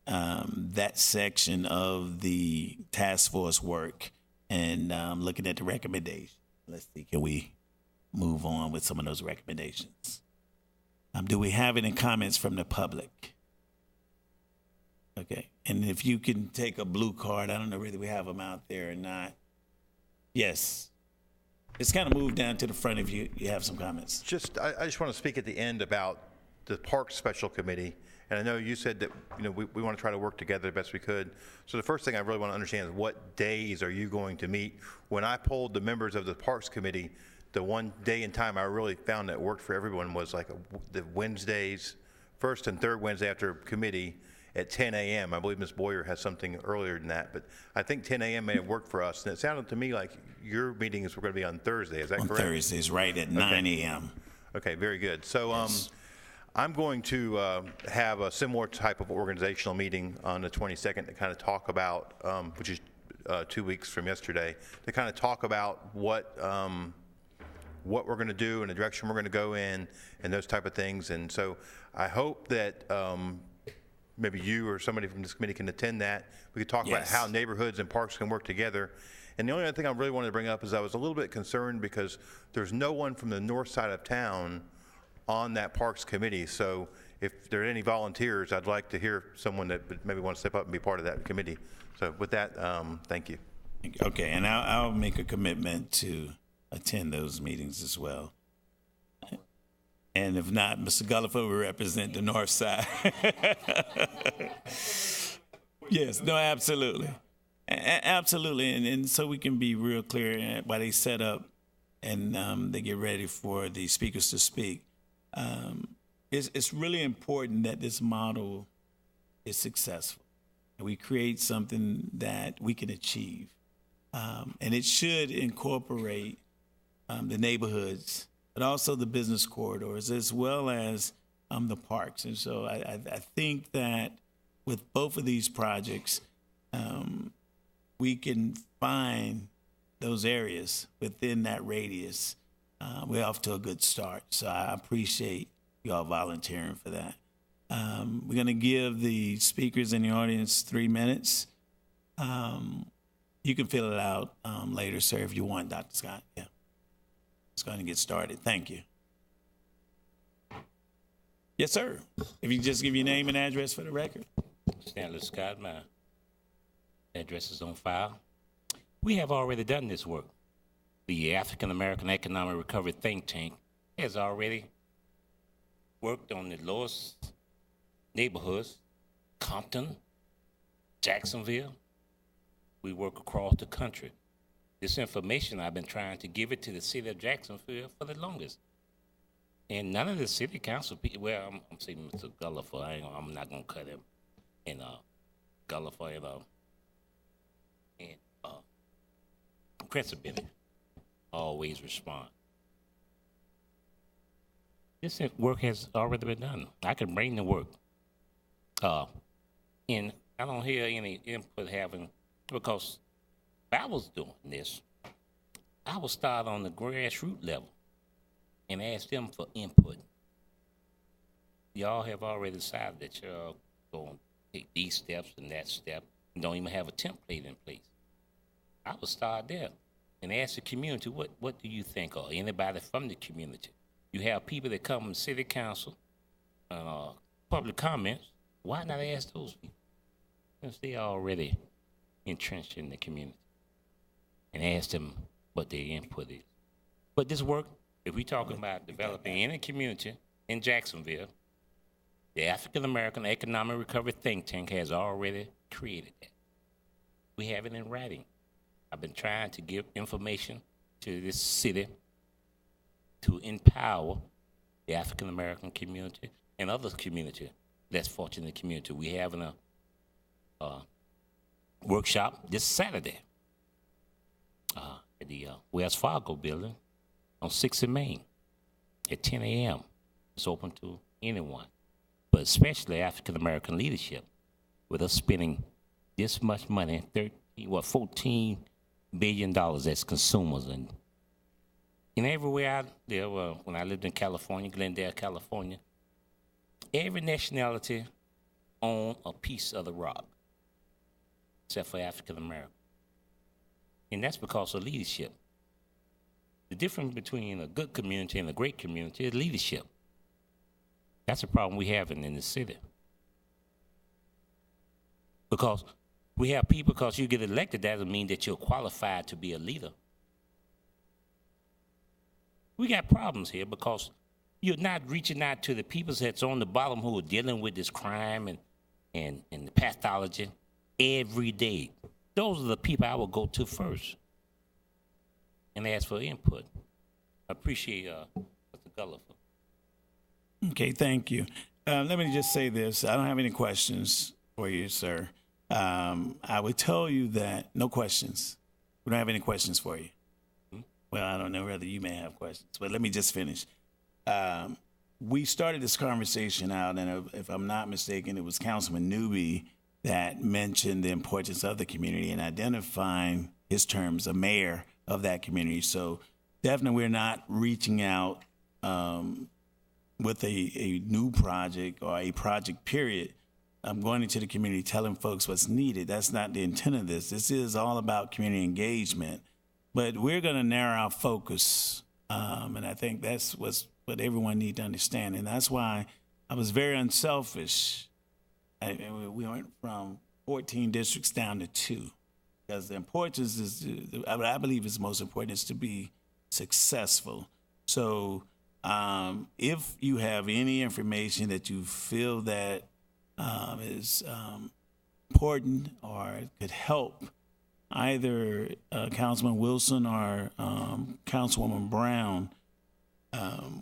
that section of the task force work and looking at the recommendation. Let's see, can we move on with some of those recommendations? Do we have any comments from the public? Okay, and if you can take a blue card, I don't know whether we have them out there or not. Yes. It's kind of moved down to the front if you have some comments. I just want to speak at the end about the Parks Special Committee. And I know you said that we want to try to work together the best we could. So the first thing I really want to understand is what days are you going to meet? When I polled the members of the Parks Committee, the one day and time I really found that worked for everyone was like the Wednesdays, first and third Wednesday after committee at 10 a.m. I believe Ms. Boyer has something earlier than that, but I think 10 a.m. may have worked for us. And it sounded to me like your meetings were going to be on Thursday. Is that correct? On Thursdays, right at 9 a.m. Okay, very good. So Yes. I'm going to have a similar type of organizational meeting on the 22nd to kind of talk about, which is 2 weeks from yesterday, to kind of talk about what we're going to do and the direction we're going to go in and those type of things. And so I hope that maybe you or somebody from this committee can attend that. We could talk about how neighborhoods and parks can work together. And the only other thing I really wanted to bring up is I was a little bit concerned because there's no one from the north side of town on that parks committee. So if there are any volunteers, I'd like to hear someone that would maybe want to step up and be part of that committee. So with that, thank you. Okay, and I'll make a commitment to attend those meetings as well. And if not, Mr. Gullifer will represent the north side. Yes, no, absolutely. Absolutely, and so we can be real clear while they set up and they get ready for the speakers to speak. it's really important that this model is successful. And we create something that we can achieve. And it should incorporate the neighborhoods, but also the business corridors, as well as the parks. And so I think that with both of these projects, we can find those areas within that radius. We're off to a good start. So I appreciate you all volunteering for that. We're going to give the speakers in the audience 3 minutes. You can fill it out later, sir, if you want, Dr. Scott. Yeah. Let's go ahead and get started. Thank you. Yes, sir. If you just give your name and address for the record. Stanley Scott, my address is on file. We have already done this work. The African American Economic Recovery Think Tank has already worked on the lowest neighborhoods, Compton, Jacksonville. We work across the country. This information, I've been trying to give it to the city of Jacksonville for the longest. And none of the city council people, well, I'm saying Mr. Gulliver, I'm not going to cut him. And Gulliver and Principal always respond. This work has already been done. I can bring the work. And I don't hear any input having, because if I was doing this, I would start on the grassroots level and ask them for input. Y'all have already decided that y'all going to take these steps and that step and don't even have a template in place. I would start there and ask the community, what do you think, or anybody from the community? You have people that come from city council, public comments. Why not ask those people? Since they're already entrenched in the community, and ask them what their input is. But this work, if we're talking about developing any community in Jacksonville, the African American Economic Recovery Think Tank has already created that. We have it in writing. I've been trying to give information to this city to empower the African American community and other community, less fortunate community. We having a workshop this Saturday at the Wells Fargo building on 6th and Main at 10 a.m. It's open to anyone, but especially African American leadership, with us spending this much money, $14 billion as consumers. And everywhere I live, when I lived in California, Glendale, California, every nationality owned a piece of the rock, except for African American. And that's because of leadership. The difference between a good community and a great community is leadership. That's a problem we have in the city. Because we have people, because you get elected, that doesn't mean that you're qualified to be a leader. We got problems here because you're not reaching out to the people that's on the bottom who are dealing with this crime and the pathology every day. Those are the people I will go to first and ask for input. I appreciate Mr. Gulliver. Okay, thank you. Let me just say this. I don't have any questions for you, sir. I would tell you that no questions. We don't have any questions for you. Well, I don't know whether you may have questions, but let me just finish. We started this conversation out, and if I'm not mistaken, it was Councilman Newby that mentioned the importance of the community and identifying his terms, a mayor of that community. So definitely we're not reaching out with a new project or a project period. I'm going into the community telling folks what's needed. That's not the intent of this. This is all about community engagement. But we're going to narrow our focus, and I think that's what everyone needs to understand. And that's why I was very unselfish. We went from 14 districts down to 2, because the importance is, I believe is most important, is to be successful. So if you have any information that you feel that is important or could help either Councilman Wilson or Councilwoman Brown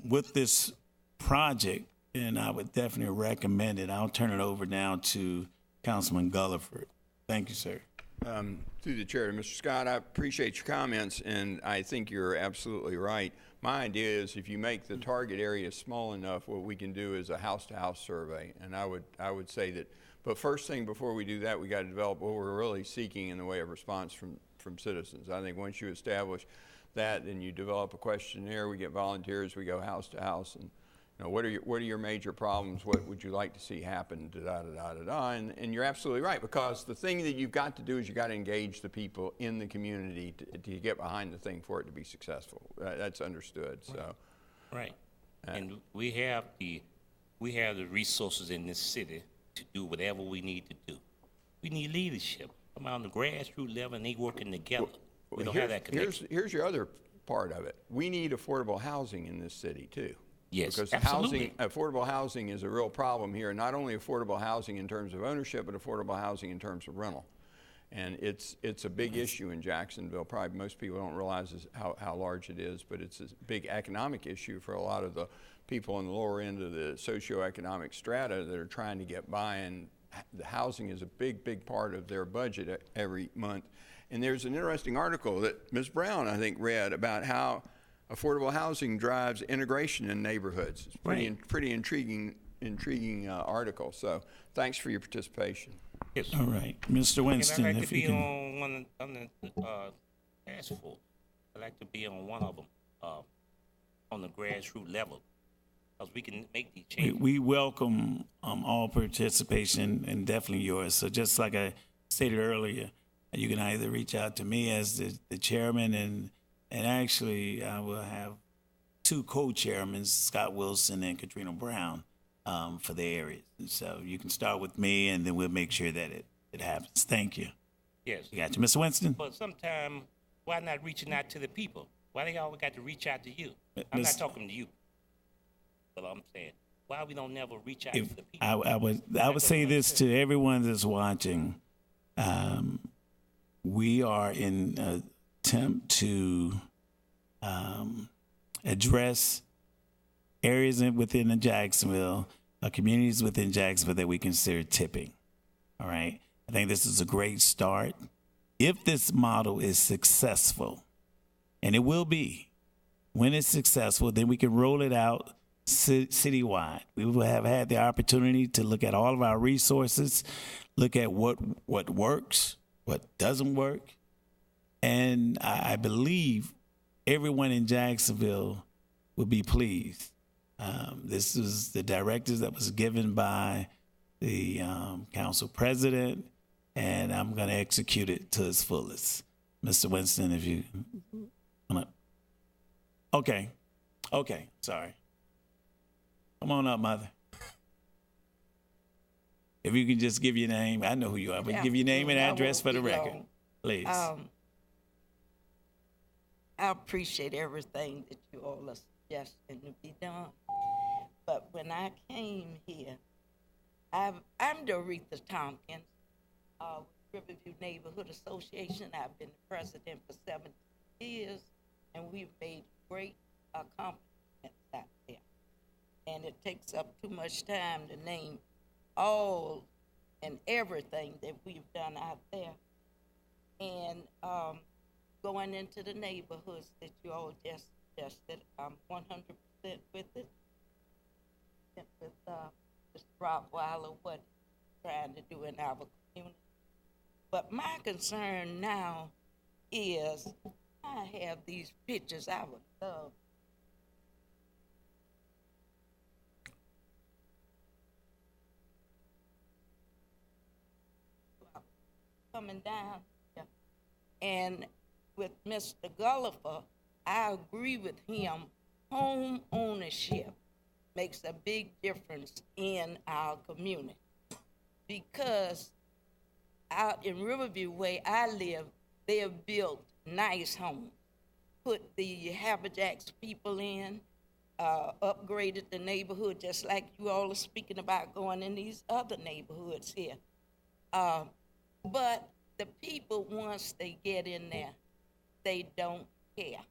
with this project, then I would definitely recommend it. I'll turn it over now to Councilman Gulliford. Thank you, sir. Through the chair to Mr. Scott, I appreciate your comments, and I think you're absolutely right. My idea is if you make the target area small enough, what we can do is a house-to-house survey, and I would say that. But first thing, before we do that, we got to develop what we're really seeking in the way of response from citizens. I think once you establish that, then you develop a questionnaire. We get volunteers. We go house to house, and what are your major problems? What would you like to see happen? And you're absolutely right, because the thing that you've got to do is you got to engage the people in the community to get behind the thing for it to be successful. That's understood. So, right. And we have the resources in this city to do whatever we need to do. We need leadership. I'm on the grassroots level, and they working together. We don't have that connection. Here's your other part of it. We need affordable housing in this city too. Yes, because absolutely. Affordable housing is a real problem here. Not only affordable housing in terms of ownership, but affordable housing in terms of rental. And it's a big issue in Jacksonville. Probably most people don't realize how large it is, but it's a big economic issue for a lot of the people on the lower end of the socioeconomic strata that are trying to get by, and the housing is a big part of their budget every month. And there's an interesting article that Ms. Brown, I think, read about how affordable housing drives integration in neighborhoods. It's pretty intriguing article. So thanks for your participation. Yes. All right, Mr. Winston, I'd like if to you be can. on one of the task force. I'd like to be on one of them on the grassroots level, because we can make these changes. We welcome all participation, and definitely yours. So just like I stated earlier, you can either reach out to me as the chairman, and actually I will have two co-chairmen, Scott Wilson and Katrina Brown, for the areas. And so you can start with me, and then we'll make sure that it happens. Thank you. Yes. You got you, Mr. Winston. But sometimes, why not reaching out to the people? Why they always got to reach out to you? I'm not talking to you, but I'm saying, why we don't never reach out to the people? I would say this to everyone that's watching. We are in an attempt to address areas within the Jacksonville, communities within Jacksonville that we consider tipping. All right. I think this is a great start. If this model is successful, and it will be, when it's successful, then we can roll it out citywide. We will have had the opportunity to look at all of our resources, look at what works, what doesn't work. And I believe everyone in Jacksonville will be pleased. This is the directives that was given by the council president, and I'm going to execute it to its fullest. Mr. Winston, if you want to. Okay, sorry. Come on up, mother. If you can just give your name, I know who you are, but give your name and address for the record, please. I appreciate everything that you all are suggesting to be done. But when I came here, I'm Doretha Tompkins, Riverview Neighborhood Association. I've been the president for 17 years, and we've made great accomplishments out there. And it takes up too much time to name all and everything that we've done out there. And going into the neighborhoods that you all just suggested, I'm 100% with it. With Mr. Rottweiler, what he's trying to do in our community. But my concern now is I have these pictures I would love. Coming down here. And with Mr. Gulliver, I agree with him. Home ownership makes a big difference in our community. Because out in Riverview where I live, they have built nice homes, put the Haberjacks people in, upgraded the neighborhood, just like you all are speaking about going in these other neighborhoods here. But the people, once they get in there, they don't care.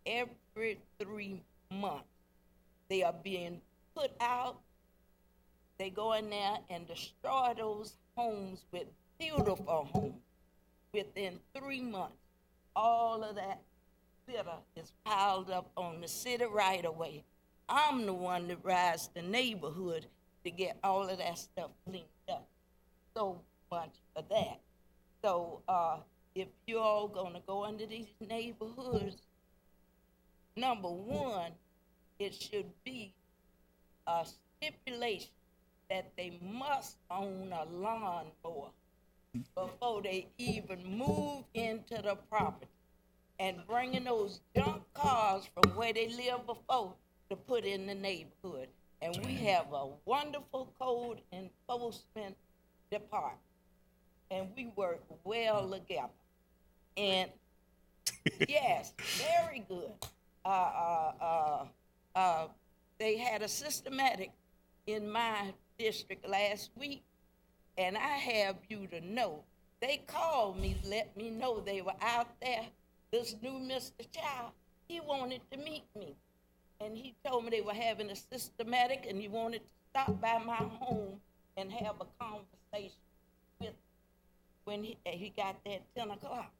Every 3 months, they are being put out They go in there and destroy those homes with beautiful homes. Within 3 months, all of that litter is piled up on the city right away. I'm the one that rides the neighborhood to get all of that stuff cleaned up. So much for that. So if you're all gonna go into these neighborhoods, number one, it should be a stipulation that they must own a lawnmower before they even move into the property, and bringing those junk cars from where they lived before to put in the neighborhood. And we have a wonderful code enforcement department, and we work well together. And yes, very good. They had a systematic in my district last week, and I have you to know, they called me, let me know they were out there. This new Mr. Child, he wanted to meet me. And he told me they were having a systematic, and he wanted to stop by my home and have a conversation with me. When he got there at 10 o'clock,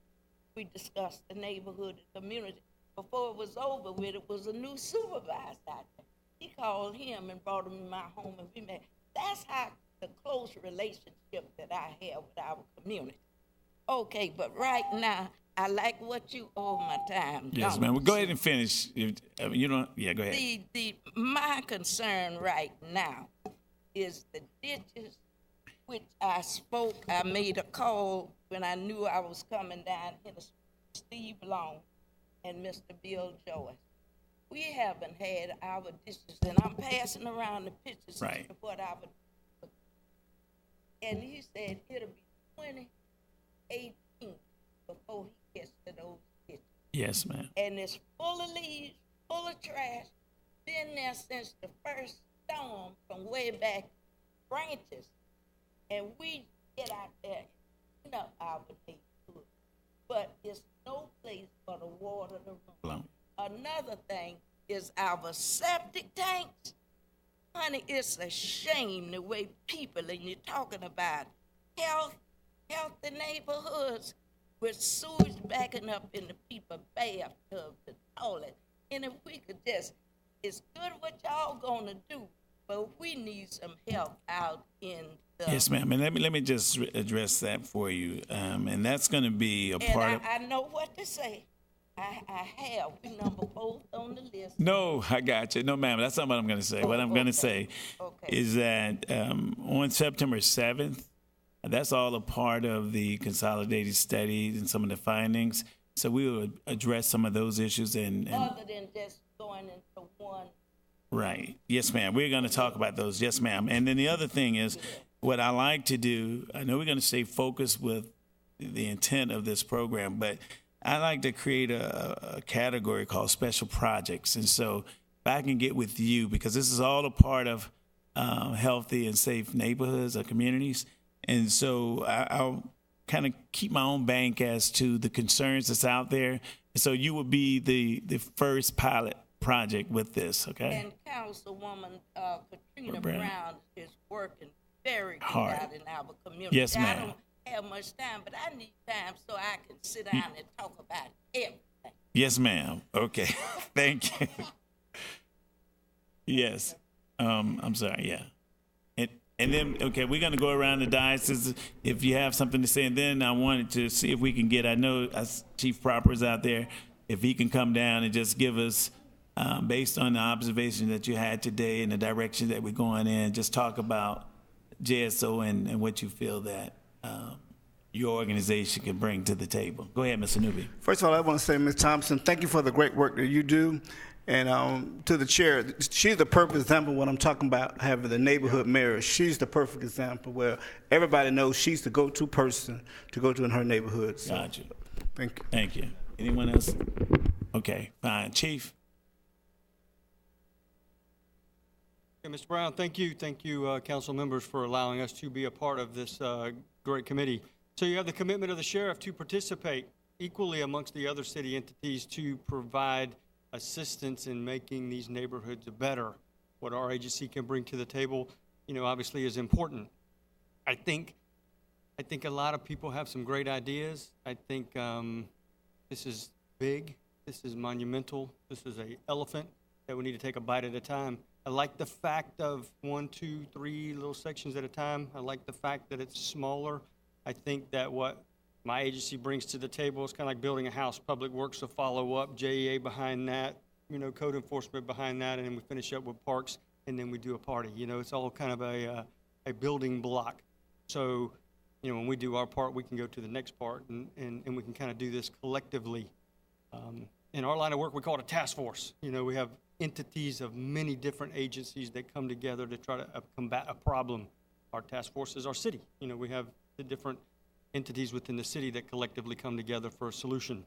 we discussed the neighborhood and community. Before it was over with, it was a new supervisor out there. He called him and brought him in my home, and we met. That's how the close relationship that I have with our community. Okay, but right now, I like what you owe my time. Yes, ma'am. Well, go ahead and finish. You don't. Yeah, go ahead. My concern right now is the ditches, which I made a call when I knew I was coming down here to Steve Long and Mr. Bill Joyce. We haven't had our ditches, and I'm passing around the pictures of what I would. And he said it'll be 2018 before he gets to those ditches. Yes, ma'am. And it's full of leaves, full of trash. Been there since the first storm from way back, branches. And we get out there, clean up our neighborhood. But it's no place for the water to run. Another thing is our septic tanks. Honey, it's a shame the way people, and you're talking about healthy neighborhoods with sewage backing up in the people's bathtub, the toilet. And if we could just, it's good what y'all gonna do, but we need some help out in the. Yes, ma'am. And let me just address that for you. And that's going to be a part of. I know what to say. I have. We number both on the list. No, I got you. No, ma'am. That's not what I'm going to say. What I'm going to say is that on September 7th, that's all a part of the consolidated studies and some of the findings. So we will address some of those issues and other than just going into one. Right. Yes, ma'am. We're going to talk about those. Yes, ma'am. And then the other thing is what I like to do, I know we're going to stay focused with the intent of this program, but I like to create a category called special projects. And so if I can get with you, because this is all a part of healthy and safe neighborhoods or communities. And so I'll kind of keep my own bank as to the concerns that's out there. And so you will be the first pilot project with this, okay? And Councilwoman Katrina Brown is working very hard out in our community. Yes, ma'am. I don't have much time, but I need time so I can sit down and talk about everything. Yes, ma'am. Okay. Thank you. Yes. I'm sorry. Yeah. And then, okay, we're going to go around the diocese if you have something to say. And then I wanted to see if we can get, I know Chief Proper's out there, if he can come down and just give us, based on the observation that you had today and the direction that we're going in, just talk about JSO and what you feel that your organization can bring to the table. Go ahead, Mr. Newby. First of all, I want to say, Ms. Thompson, thank you for the great work that you do. And to the chair, she's the perfect example when I'm talking about having the neighborhood mayor. She's the perfect example where everybody knows she's the go-to person to go to in her neighborhood. So, gotcha. Thank you. Thank you. Anyone else? Okay, fine. Chief? Okay, Mr. Brown, thank you. Thank you, council members, for allowing us to be a part of this great committee. So you have the commitment of the sheriff to participate equally amongst the other city entities to provide assistance in making these neighborhoods better. What our agency can bring to the table, obviously is important. I think a lot of people have some great ideas. I think this is big. This is monumental. This is an elephant that we need to take a bite at a time. I like the fact of 1, 2, 3 little sections at a time. I like the fact that it's smaller. I think that what my agency brings to the table is kind of like building a house. Public Works will follow up, JEA behind that, code enforcement behind that, and then we finish up with parks, and then we do a party. It's all kind of a building block. So, when we do our part, we can go to the next part, and we can kind of do this collectively. In our line of work, we call it a task force. We have entities of many different agencies that come together to try to combat a problem. Our task force is our city. We have the different entities within the city that collectively come together for a solution.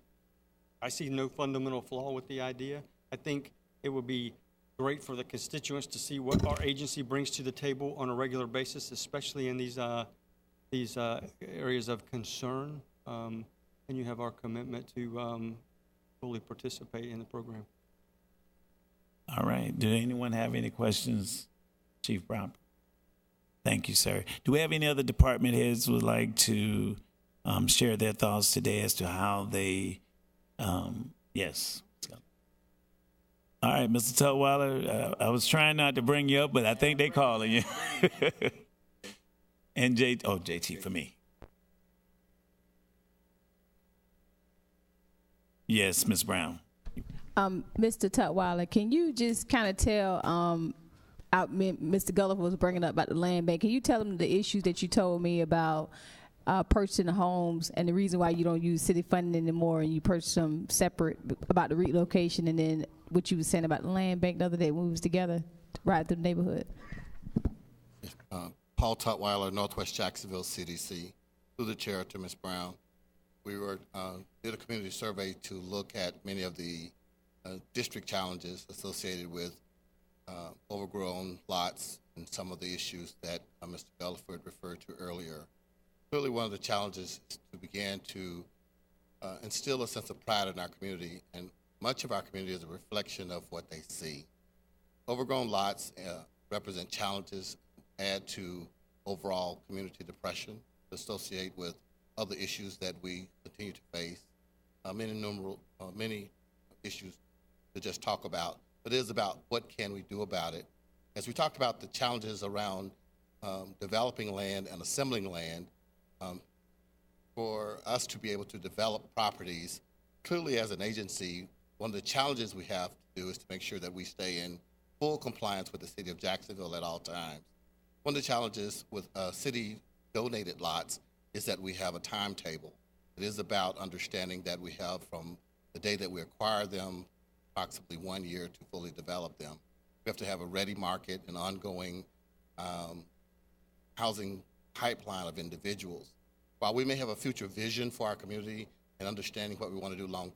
I see no fundamental flaw with the idea. I think it would be great for the constituents to see what our agency brings to the table on a regular basis, especially in these areas of concern. And you have our commitment to fully participate in the program. All right. Do anyone have any questions, Chief Brown? Thank you, sir. Do we have any other department heads who would like to share their thoughts today as to how they, yes. All right, Mr. Tutwiler, I was trying not to bring you up, but I think they calling you. And JT for me. Yes, Ms. Brown. Mr. Tutwiler, can you just kind of tell, Mr. Gulliver was bringing up about the land bank. Can you tell him the issues that you told me about purchasing the homes and the reason why you don't use city funding anymore and you purchase them separate about the relocation, and then what you were saying about the land bank the other day when we was together right through the neighborhood? Paul Tutwiler, Northwest Jacksonville CDC. Through the chair to Ms. Brown, we did a community survey to look at many of the district challenges associated with overgrown lots and some of the issues that Mr. Gulliver referred to earlier. Clearly, one of the challenges is to begin to instill a sense of pride in our community, and much of our community is a reflection of what they see. Overgrown lots represent challenges, add to overall community depression, associate with other issues that we continue to face, many issues to just talk about, but it is about what can we do about it. As we talked about the challenges around developing land and assembling land, for us to be able to develop properties, clearly as an agency, one of the challenges we have to do is to make sure that we stay in full compliance with the city of Jacksonville at all times. One of the challenges with city donated lots is that we have a timetable. It is about understanding that we have from the day that we acquire them, approximately 1 year to fully develop them. We have to have a ready market and ongoing housing pipeline of individuals. While we may have a future vision for our community and understanding what we want to do long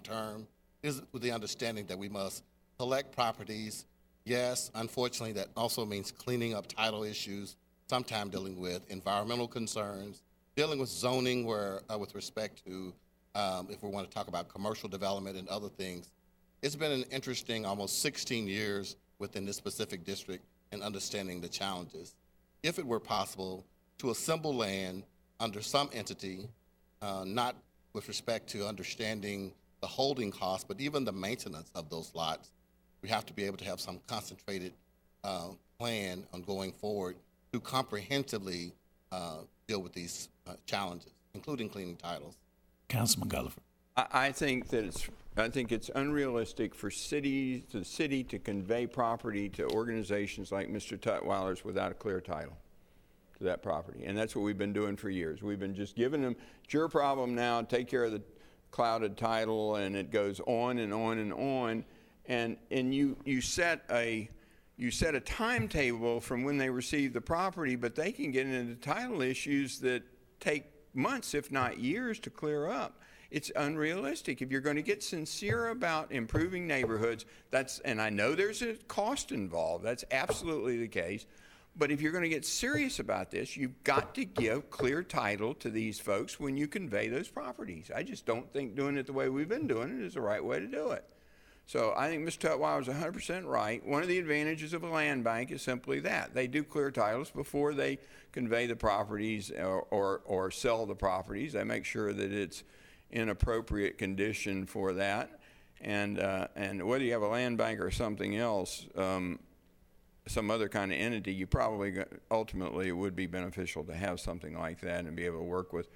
term, it is with the understanding that we must collect properties. Yes, unfortunately, that also means cleaning up title issues, sometimes dealing with environmental concerns, dealing with zoning where, with respect to, if we want to talk about commercial development and other things. It's been an interesting almost 16 years within this specific district in understanding the challenges. If it were possible to assemble land under some entity, not with respect to understanding the holding costs, but even the maintenance of those lots, we have to be able to have some concentrated plan on going forward to comprehensively deal with these challenges, including cleaning titles. Councilman Gulliver. I think it's unrealistic for the city to convey property to organizations like Mr. Tutwiler's without a clear title to that property. And that's what we've been doing for years. We've been just giving them, it's your problem now, take care of the clouded title, and it goes on and on and on. And you set a timetable from when they receive the property, but they can get into title issues that take months, if not years, to clear up. It's unrealistic. If you're going to get sincere about improving neighborhoods, and I know there's a cost involved, that's absolutely the case, but if you're going to get serious about this, you've got to give clear title to these folks when you convey those properties. I just don't think doing it the way we've been doing it is the right way to do it. So I think Mr. Tutwiler is 100% right. One of the advantages of a land bank is simply that. They do clear titles before they convey the properties or sell the properties. They make sure that it's in appropriate condition for that. And whether you have a land bank or something else, some other kind of entity, you probably ultimately it would be beneficial to have something like that and be able to work with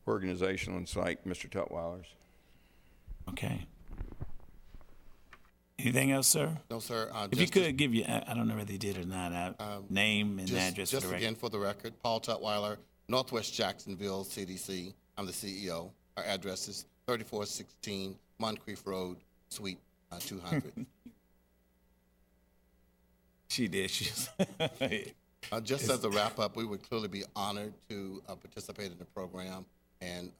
organizations like Mr. Tutwiler's. Okay. Anything else, sir? No, sir. If you could give you, I don't know whether you did or not, name and address for the record. Just again for the record, Paul Tutwiler, Northwest Jacksonville, CDC. I'm the CEO. Our address is 3416 Moncrief Road, Suite 200. She did. Just as a wrap up, we would clearly be honored to participate in the program, and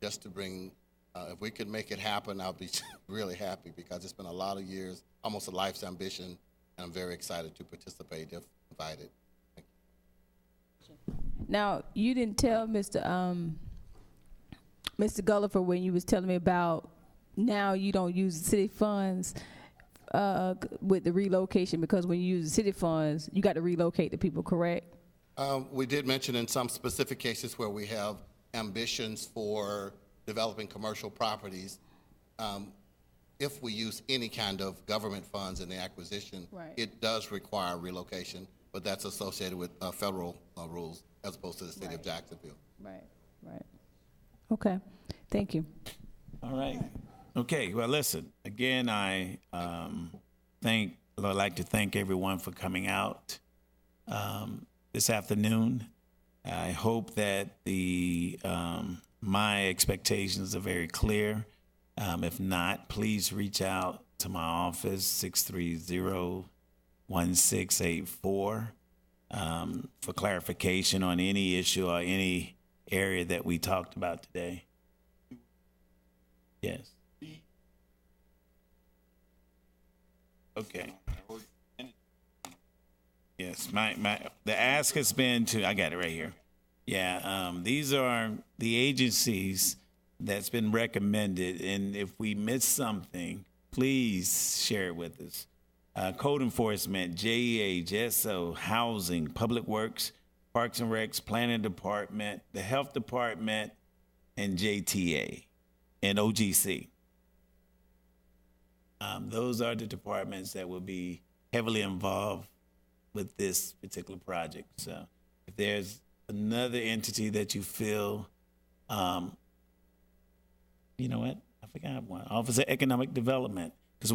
just to bring, if we could make it happen, I'll be really happy because it's been a lot of years, almost a life's ambition, and I'm very excited to participate if invited. Thank you. Now, you didn't tell Mr. Gulliver when you was telling me about now you don't use the city funds with the relocation, because when you use the city funds, you got to relocate the people, correct? We did mention in some specific cases where we have ambitions for developing commercial properties, if we use any kind of government funds in the acquisition, it does require relocation, but that's associated with federal rules as opposed to the city of Jacksonville. Right. Okay, thank you. All right. Okay, well, listen, again, I'd like to thank everyone for coming out this afternoon. I hope that my expectations are very clear. If not, please reach out to my office, 630-1684, for clarification on any issue or any area that we talked about today. Yes. Okay. Yes, the ask has been to, I got it right here. Yeah, these are the agencies that's been recommended, and if we miss something, please share it with us. Code enforcement, JEA, JSO, housing, public works, Parks and Recs, planning department, the health department, and JTA, and OGC. Those are the departments that will be heavily involved with this particular project. So if there's another entity that you feel, you know what? I forgot one. Office of Economic Development. Because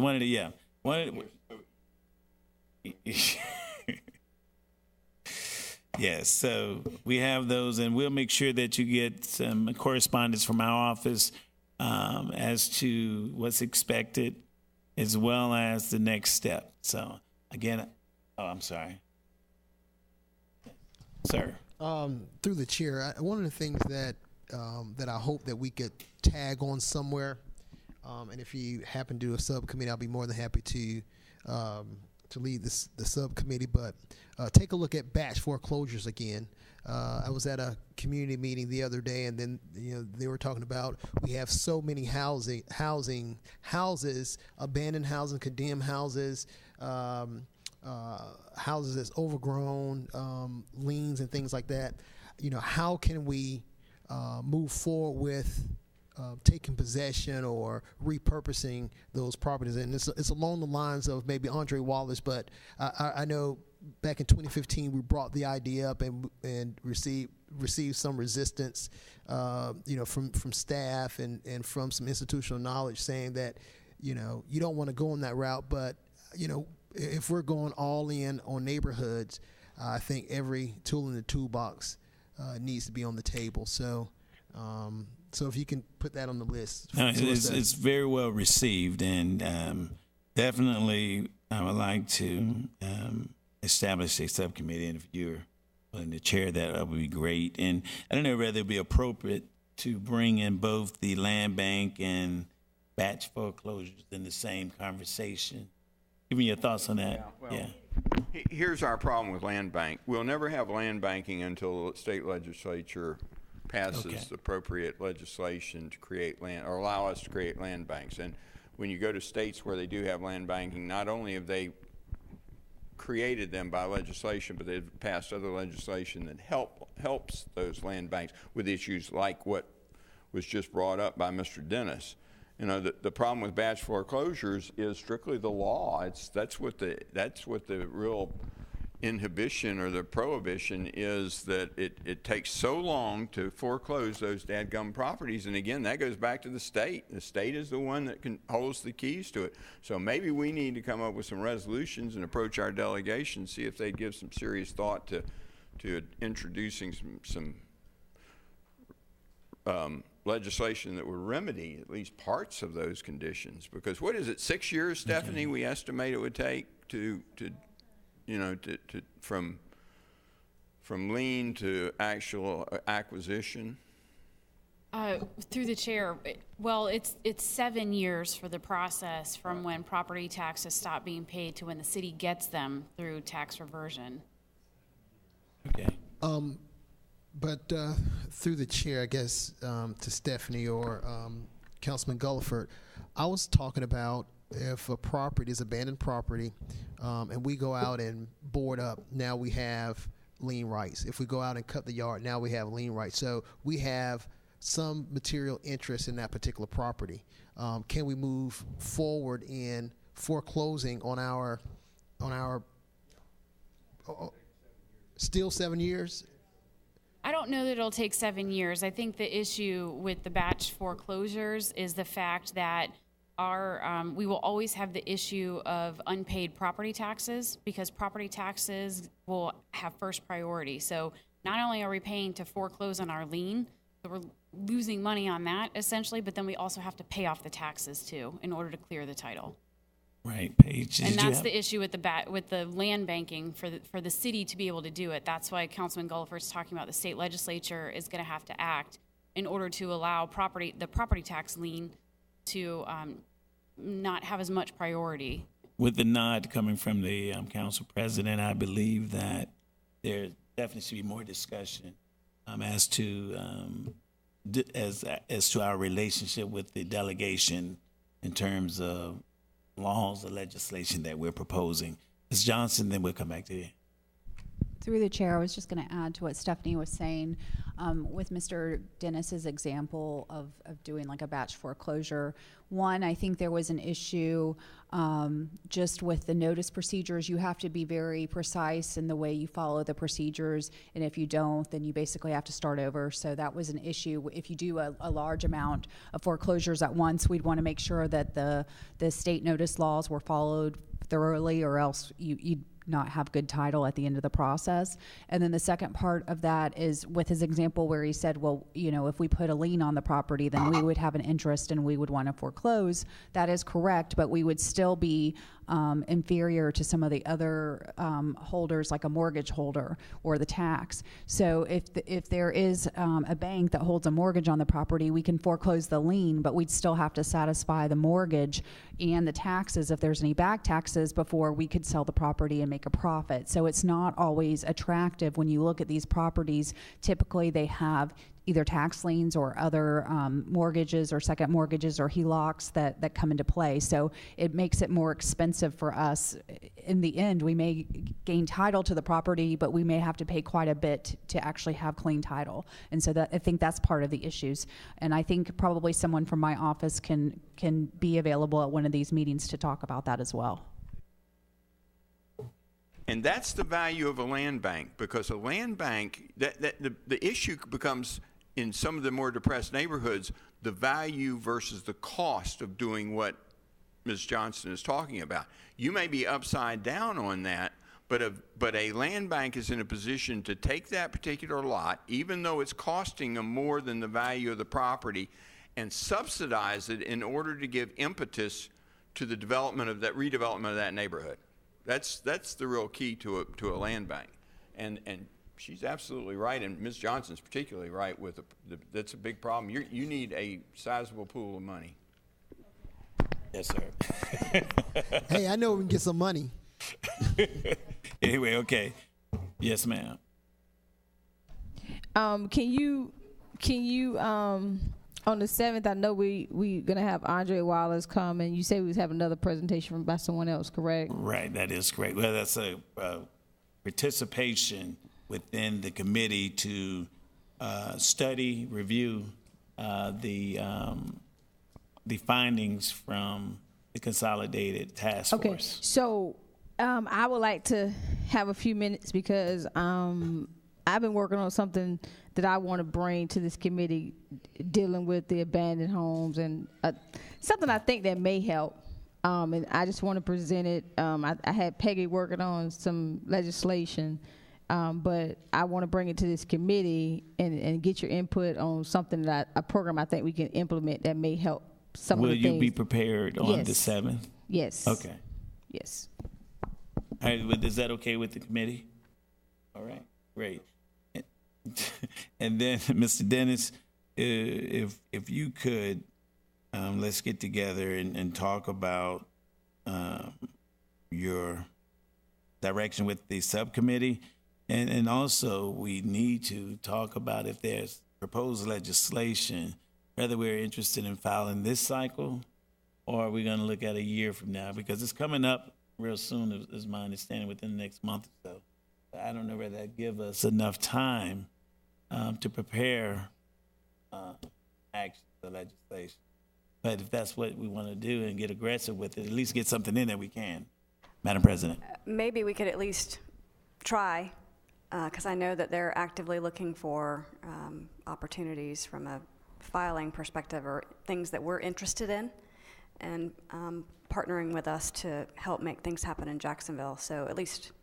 yes, so we have those, and we'll make sure that you get some correspondence from our office as to what's expected, as well as the next step. So again, I'm sorry. Sir. Through the chair, one of the things that that I hope that we could tag on somewhere, and if you happen to do a subcommittee, I'll be more than happy to lead the subcommittee. But take a look at batch foreclosures again. I was at a community meeting the other day, and then they were talking about we have so many houses, abandoned housing, condemned houses, houses that's overgrown, liens and things like that. How can we move forward with taking possession or repurposing those properties? And it's along the lines of maybe Andre Wallace, but I know back in 2015 we brought the idea up and received some resistance, from staff and from some institutional knowledge, saying that you don't want to go on that route, but if we're going all in on neighborhoods, I think every tool in the toolbox needs to be on the table. So if you can put that on the list. No, it's very well received, and definitely I would like to establish a subcommittee, and if you're willing to chair that would be great. And I don't know whether it would be appropriate to bring in both the land bank and batch foreclosures in the same conversation. Give me your thoughts on that. Here's our problem with land bank. We'll never have land banking until the state legislature passes appropriate legislation to create land or allow us to create land banks. And when you go to states where they do have land banking, not only have they created them by legislation, but they've passed other legislation that helps those land banks with issues like what was just brought up by Mr. Dennis. You know, the problem with batch foreclosures is strictly the law. That's what the real inhibition or the prohibition is, that it takes so long to foreclose those dadgum properties. And again, that goes back to the state. The state is the one that holds the keys to it. So maybe we need to come up with some resolutions and approach our delegation, see if they'd give some serious thought to introducing some legislation that would remedy at least parts of those conditions. Because what is it, 6 years, Stephanie, we estimate it would take to from lien to actual acquisition? Through the chair, well, it's 7 years for the process from when property taxes stop being paid to when the city gets them through tax reversion. Okay. But through the chair, I guess, to Stephanie or Councilman Gulliford, I was talking about if a property is abandoned property and we go out and board up, now we have lien rights. If we go out and cut the yard, now we have lien rights. So we have some material interest in that particular property. Can we move forward in foreclosing on our still 7 years? I don't know that it'll take 7 years. I think the issue with the batch foreclosures is the fact that we will always have the issue of unpaid property taxes, because property taxes will have first priority. So not only are we paying to foreclose on our lien, so we're losing money on that essentially, but then we also have to pay off the taxes too in order to clear the title. Right, Paige. And that's the issue with the land banking for the city to be able to do it. That's why Councilman Gulliford's talking about the state legislature is going to have to act in order to allow the property tax lien to not have as much priority. With the nod coming from the council president, I believe that there definitely should be more discussion as to our relationship with the delegation in terms of laws or legislation that we're proposing. Ms. Johnson, then we'll come back to you. Through the chair, I was just going to add to what Stephanie was saying with Mr. Dennis's example of doing like a batch foreclosure. One, I think there was an issue just with the notice procedures. You have to be very precise in the way you follow the procedures, and if you don't, then you basically have to start over. So that was an issue. If you do a large amount of foreclosures at once, we'd want to make sure that the state notice laws were followed thoroughly, or else you'd not have good title at the end of the process. And then the second part of that is with his example where he said, well, you know, if we put a lien on the property, then we would have an interest and we would want to foreclose. That is correct, but we would still be inferior to some of the other holders, like a mortgage holder or the tax. So if there is a bank that holds a mortgage on the property, we can foreclose the lien, but we'd still have to satisfy the mortgage and the taxes if there's any back taxes before we could sell the property and make a profit. So it's not always attractive when you look at these properties. Typically they have either tax liens or other mortgages or second mortgages or HELOCs that come into play. So it makes it more expensive for us. In the end, we may gain title to the property, but we may have to pay quite a bit to actually have clean title. And so I think that's part of the issues. And I think probably someone from my office can be available at one of these meetings to talk about that as well. And that's the value of a land bank, because a land bank, the issue becomes, in some of the more depressed neighborhoods, the value versus the cost of doing what Ms. Johnson is talking about. You may be upside down on that, but a land bank is in a position to take that particular lot, even though it's costing them more than the value of the property, and subsidize it in order to give impetus to the development of that redevelopment of that neighborhood. That's the real key to a land bank, and she's absolutely right, and Ms. Johnson's particularly right with that's a big problem. You need a sizable pool of money. Yes, sir. Hey, I know we can get some money. Anyway, okay. Yes, ma'am. Can you On the 7th, I know we gonna have Andre Wallace come, and you say we have another presentation by someone else, correct? Right, that is correct. Well, that's a participation within the committee to study, review the findings from the consolidated task force. Okay, so I would like to have a few minutes because I've been working on something that I want to bring to this committee dealing with the abandoned homes and something I think that may help. And I just want to present it. I had Peggy working on some legislation, but I want to bring it to this committee and get your input on something a program I think we can implement that may help some of the things. Will you be prepared on the 7th? Yes. Okay. Yes. All right, is that okay with the committee? All right, great. And then, Mr. Dennis, if you could, let's get together and talk about your direction with the subcommittee. And also, we need to talk about if there's proposed legislation, whether we're interested in filing this cycle or are we going to look at a year from now? Because it's coming up real soon, is my understanding, within the next month or so. I don't know whether that give us enough time to prepare action for legislation. But if that's what we want to do and get aggressive with it, at least get something in that we can. Madam President. Maybe we could at least try, because I know that they're actively looking for opportunities from a filing perspective or things that we're interested in, and partnering with us to help make things happen in Jacksonville. So at least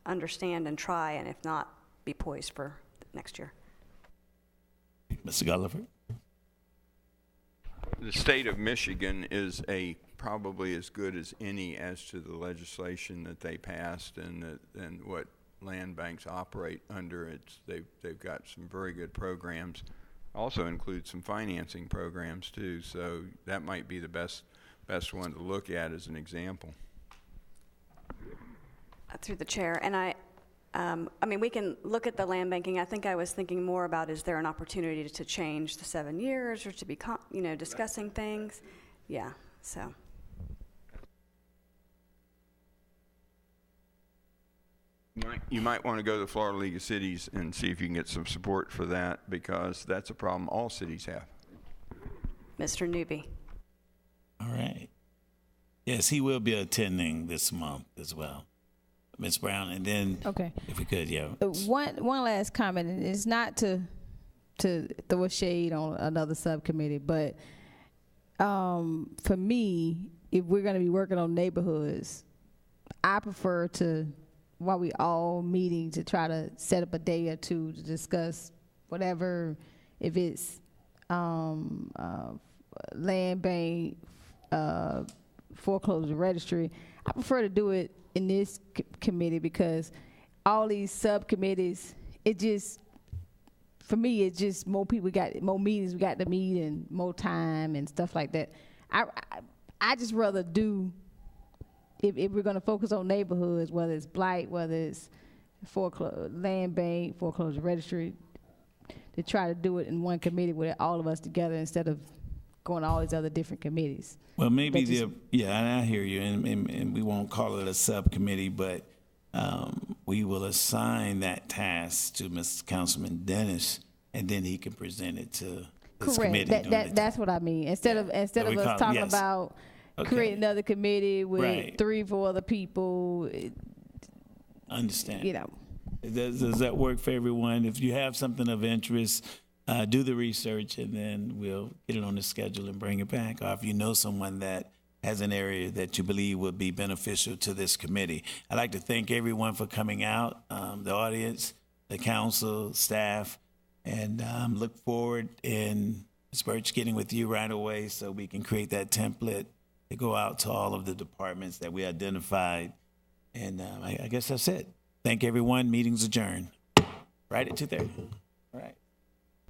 understand and try, and if not, be poised for next year. Mr. Gulliver. The state of Michigan is probably as good as any as to the legislation that they passed and what land banks operate under. They've got some very good programs. Also include some financing programs too. So that might be the best one to look at as an example. Through the chair, and I mean, we can look at the land banking. I think I was thinking more about, is there an opportunity to change the 7 years or to be, discussing things? Yeah, so. You might want to go to the Florida League of Cities and see if you can get some support for that, because that's a problem all cities have. Mr. Newby. All right. Yes, he will be attending this month as well. Ms. Brown, and then if we could, yeah. One last comment, and it's not to throw a shade on another subcommittee, but for me, if we're going to be working on neighborhoods, I prefer to, while we all meeting, to try to set up a day or two to discuss whatever, if it's land bank, foreclosure registry. I prefer to do it in this committee, because all these subcommittees, for me, it's just more people got, more meetings we got to meet and more time and stuff like that. I just rather do, if we're gonna focus on neighborhoods, whether it's blight, whether it's land bank, foreclosure registry, to try to do it in one committee with all of us together instead of going to all these other different committees. Well, maybe I hear you, and we won't call it a subcommittee, but we will assign that task to Mr. Councilman Dennis, and then he can present it to this committee. Correct. That's what I mean. Instead of us talking about creating another committee with 3-4 other people. Understand. Does that work for everyone? If you have something of interest, do the research, and then we'll get it on the schedule and bring it back. Or if you know someone that has an area that you believe would be beneficial to this committee. I'd like to thank everyone for coming out, the audience, the council, staff, and look forward in Ms. Birch getting with you right away so we can create that template to go out to all of the departments that we identified. And I guess that's it. Thank everyone. Meeting's adjourned. Right at 2:30.